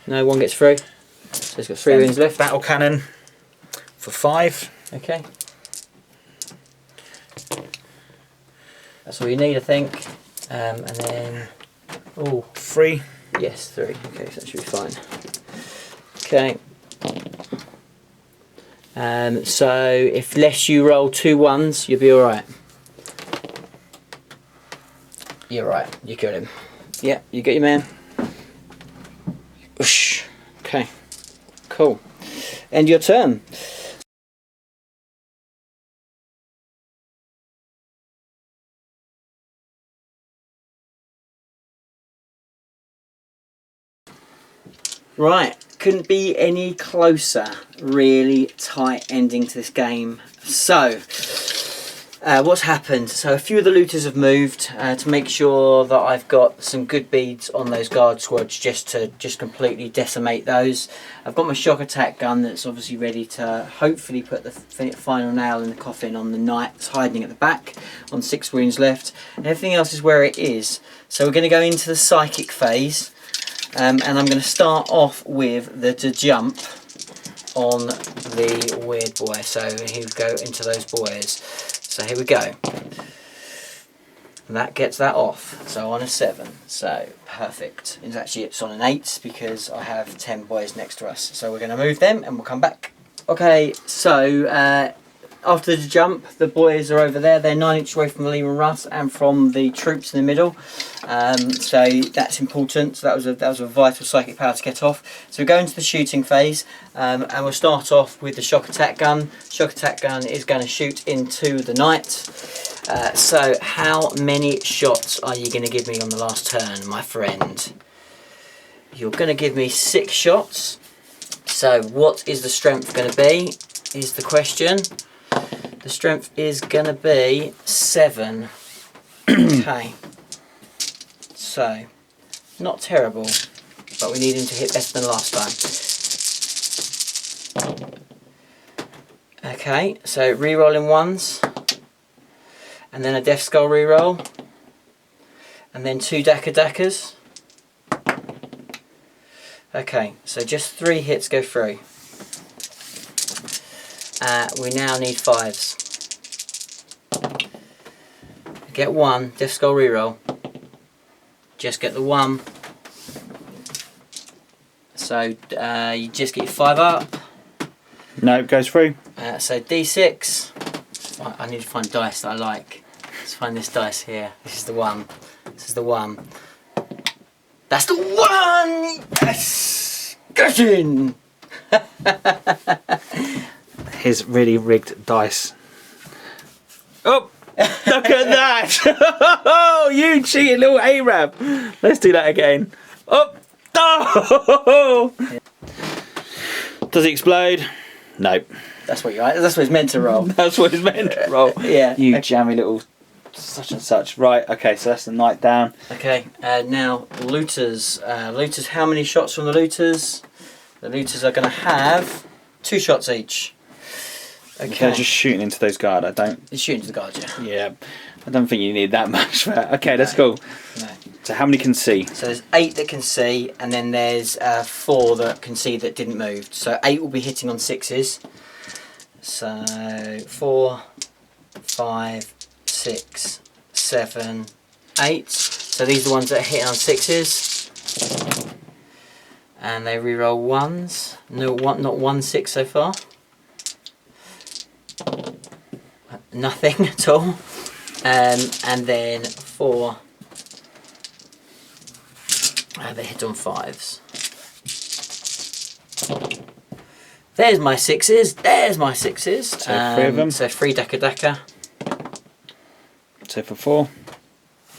No, 1 gets through. So he's got 3 Then wounds left. Battle cannon for 5. Okay. That's all you need, I think. And then, oh, 3. yes, 3. Okay, so that should be fine. Okay. So if less you roll 2 1s, you'll be all right. You're right. You killed him. Yeah, you got your man. Whoosh. Okay. Cool. End your turn. Right, couldn't be any closer. Really tight ending to this game. So, what's happened? So a few of the looters have moved to make sure that I've got some good beads on those guard squads just to completely decimate those. I've got my shock attack gun that's obviously ready to hopefully put the final nail in the coffin on the knight that's hiding at the back on 6 wounds left. And everything else is where it is. So we're going to go into the psychic phase. And I'm going to start off with the jump on the weird boy. So here we go into those boys. So here we go. And that gets that off. So on a 7. So perfect. It's on an 8 because I have 10 boys next to us. So we're going to move them and we'll come back. Okay, so after the jump, the boys are over there. They're 9 inches away from the Lehman Russ and from the troops in the middle. So that's important. So that was a vital psychic power to get off. So we go into the shooting phase, and we'll start off with the shock attack gun. Shock attack gun is going to shoot into the knight. So how many shots are you going to give me on the last turn, my friend? You're going to give me 6 shots. So what is the strength going to be? Is the question. The strength is going to be 7. Okay. So, not terrible, but we need him to hit better than last time. Okay, so re-rolling 1s, and then a Death Skull re-roll, and then 2 Dackers. Okay, so just 3 hits go through. We now need 5s. Get 1 Death Skull reroll. just get the 1. So you just get your 5 up. No, it goes through. So D6. I need to find dice that I like. Let's find this dice here. This is the 1. This is the 1. That's the 1! Yes! Get in! His really rigged dice. Oh! Look at that! Oh, you cheating little Arab! Let's do that again. Oh! Oh! Does it explode? Nope. That's what it's meant to roll. That's what it's meant to roll. Yeah. You jammy little such and such. Right, okay, so that's the knight down. Okay, now looters. Looters, how many shots from the looters? The looters are going to have 2 shots each. Okay. They're just shooting into those guard, I don't... You're shooting to the guard, yeah. Yeah, I don't think you need that much for that. Okay, let's go. No. So how many can see? So there's 8 that can see, and then there's 4 that can see that didn't move. So 8 will be hitting on 6s. So 4, 5, 6, 7, 8. So these are the ones that are hitting on 6s. And they reroll 1s. No, not 1 6 so far. Nothing at all. And then 4. They hit on 5s. There's my 6s. There's my 6s. So 3 of them. So 3 Daka. So for 4.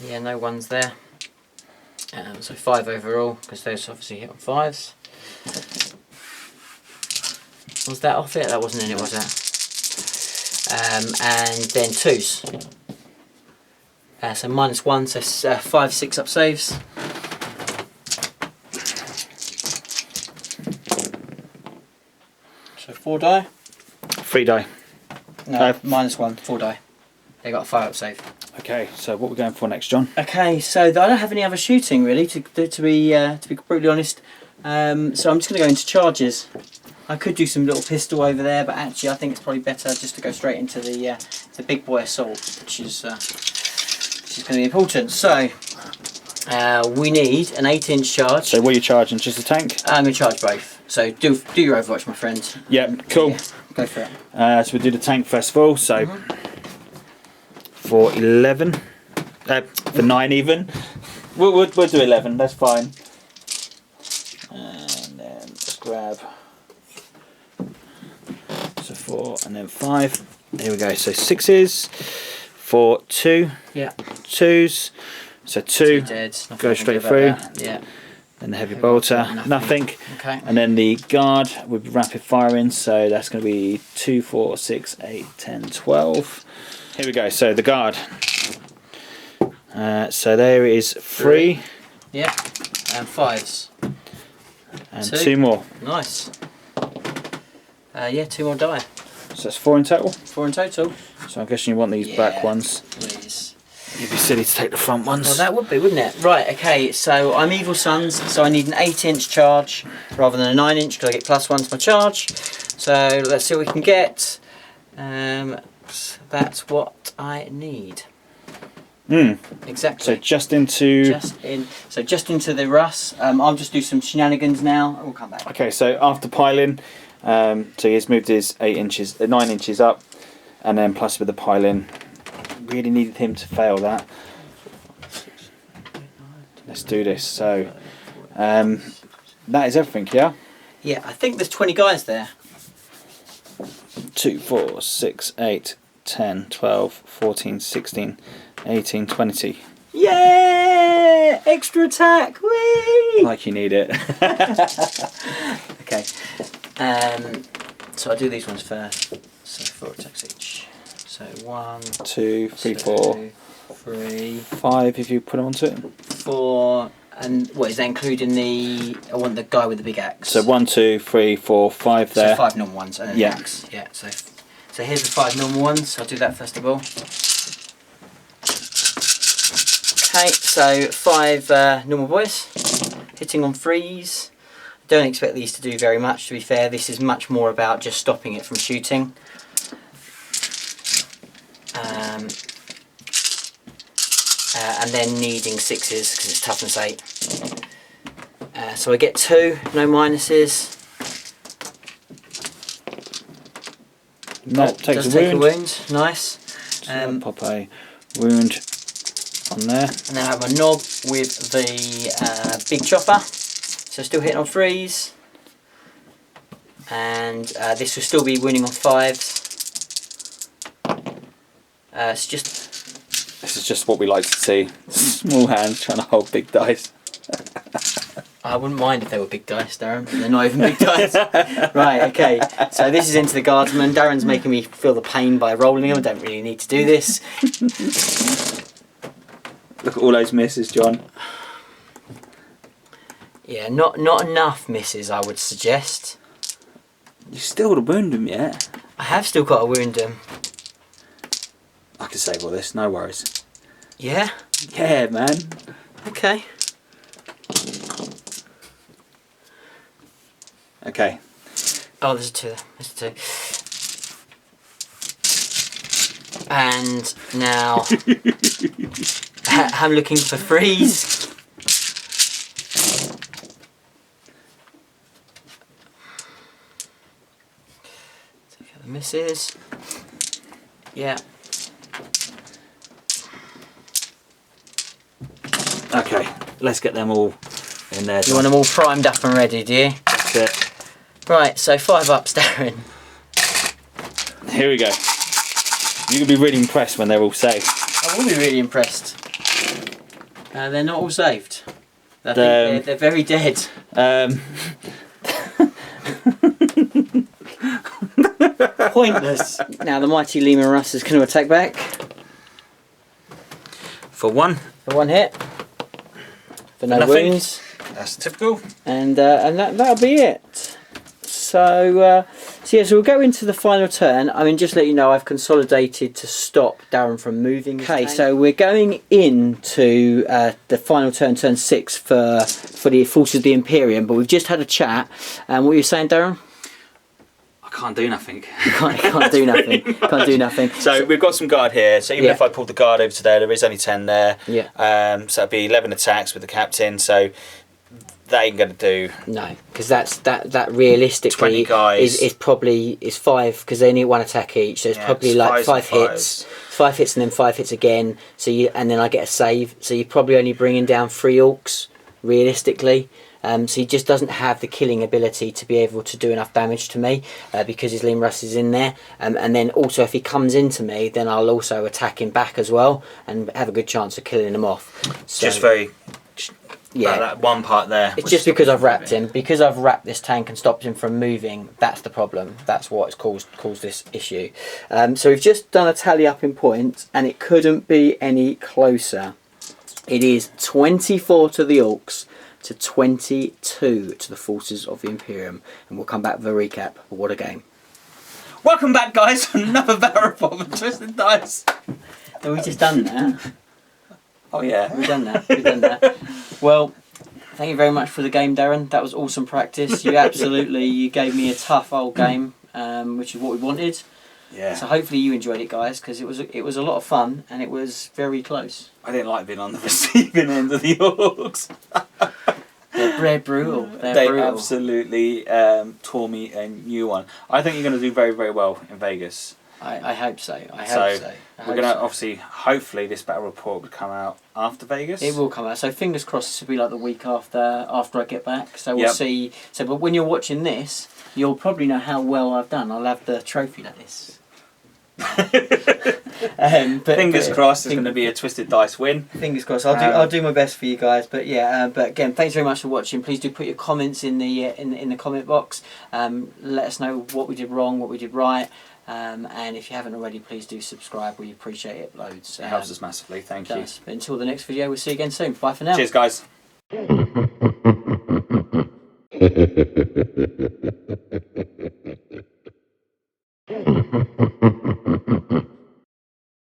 Yeah, no 1s there. So 5 overall, because those obviously hit on 5s. Was that off it? That wasn't in it, was it? And then 2s. So -1, so 5, 6 up saves. So 4 die. 3 die. No, -1, 4 die. They got a 5 up save. Okay, so what we're going for next, John? Okay, so I don't have any other shooting really, to be brutally honest. So I'm just going to go into charges. I could do some little pistol over there, but actually I think it's probably better just to go straight into the big boy assault, which is going to be important. So we need an 8-inch charge. So what are you charging? Just a tank? I'm going to charge both. So do your Overwatch, my friend. Yep, cool. Yeah, go for it. So we'll do the tank first of all. So for 11, for 9 even. We'll do 11. That's fine. And then let's grab. So 4 and then 5. Here we go. So 6s for 2. Yeah. 2s. So 2. Dead. Go straight through. Yeah. Then the heavy bolter. Nothing. Okay. And then the guard with rapid firing. So that's going to be 2, 4, 6, 8, 10, 12. Here we go. So the guard. So there is 3. Yeah. And 5s. And 2 more. Nice. Yeah, 2 more die. So that's 4 in total. 4 in total. So I'm guessing you want these back ones. Please. You'd be silly to take the front ones. Well, that would be, wouldn't it? Right, okay, so I'm Evil Sons, so I need an 8-inch charge rather than a 9-inch because I get +1 to my charge. So let's see what we can get. That's what I need. Exactly. So just into... Just into the Russ. I'll just do some shenanigans now and we'll come back. Okay, so after piling, so he's moved his 9 inches up, and then plus with the piling, really needed him to fail that. Let's do this. So that is everything, yeah? Yeah, I think there's 20 guys there. 2, 4, 6, 8, 10, 12, 14, 16, 18, 20. Yeah! Extra attack! Whee! Like you need it. Okay. So I'll do these ones first. So 4 attacks each. So 1, 2, 3, 2, 4, 3, 5 if you put onto it. 4, and what is that including the? I want the guy with the big axe. So 1, 2, 3, 4, 5 there. So 5 normal ones and then Yeah. the axe. Yeah. So here's the 5 normal ones. I'll do that first of all. Okay. So 5 normal boys hitting on 3s. Don't expect these to do very much. To be fair, this is much more about just stopping it from shooting. and then needing 6s because it's toughness 8. So I get 2, no minuses. No, takes a take wound. a wound. Nice. So I'll pop a wound on there. And then I have my knob with the big chopper. So still hitting on 3s. And this will still be winning on 5s. It's just... This is just what we like to see. Small hands trying to hold big dice. I wouldn't mind if they were big dice, Darren, but they're not even big dice. Right, okay. So this is into the guardsman. Darren's making me feel the pain by rolling them. I don't really need to do this. Look at all those misses, John. Yeah, not enough misses, I would suggest. You still to wound him yet? I have still got to wound him. I can save all this, no worries. Yeah? Yeah, man. Okay. Okay. Oh, there's a 2 there. There's a 2. And now I'm looking for 3s. Take out the misses. Yeah. Okay, let's get them all in there. You want them all primed up and ready, do you? That's it. Right, so 5 ups, Darren. Here we go. You can be really impressed when they're all safe. I will be really impressed. They're not all saved. I think they're very dead. Pointless. Now the mighty Lima Russ is going to attack back. For 1. For 1 hit. For no nothing. wounds. That's typical. And that'll be it. So yeah, so we'll go into the final turn. I mean, just to let you know, I've consolidated to stop Darren from moving. Okay, so we're going into the final turn, turn 6 for the Forces of the Imperium. But we've just had a chat. And what were you saying, Darren? I can't do nothing. Can't do nothing. Can't do nothing. So we've got some guard here. So even Yeah. if I pulled the guard over to there is only 10 there. Yeah. So that'd be 11 attacks with the captain. So that ain't going to do. No, because that realistically 20 guys. is probably 5 because they need 1 attack each. So it's Yeah, probably it's like 5 fives and hits, 5 hits and then 5 hits again. So and then I get a save. So you're probably only bringing down 3 orcs realistically. So he just doesn't have the killing ability to be able to do enough damage to me because his Lim Russ is in there. And then also if he comes into me, then I'll also attack him back as well and have a good chance of killing him off. So, Just very. yeah. That one part there. It's just because I've wrapped him. Because I've wrapped this tank and stopped him from moving, that's the problem. That's what's caused this issue. So we've just done a tally up in points, and it couldn't be any closer. It is 24 to the Orks to 22 to the Forces of the Imperium. And we'll come back with a recap. But what a game. Welcome back, guys, to another battle report of Twisted Dice. Have we just done that? Oh, yeah. We've done that. We've done that. Well, thank you very much for the game, Darren. That was awesome practice. You gave me a tough old game, which is what we wanted. Yeah. So hopefully you enjoyed it, guys, because it was a lot of fun and it was very close. I didn't like being on the receiving end of the Orks. They're brutal. They brutal. absolutely tore me a new one. I think you're going to do very, very well in Vegas. I hope so. I hope so. We're going to obviously, hopefully, this battle report will come out after Vegas. It will come out. So fingers crossed, this will be like the week after I get back. So we'll Yep. see. So, but when you're watching this, you'll probably know how well I've done. I'll have the trophy like this. Fingers crossed, it's going to be a Twisted Dice win. Fingers crossed. I'll do my best for you guys. But yeah. But again, thanks very much for watching. Please do put your comments in the in the comment box. Let us know what we did wrong, what we did right. And if you haven't already, please do subscribe. We appreciate it loads. It helps us massively. Thank you. But until the next video, we'll see you again soon. Bye for now. Cheers, guys.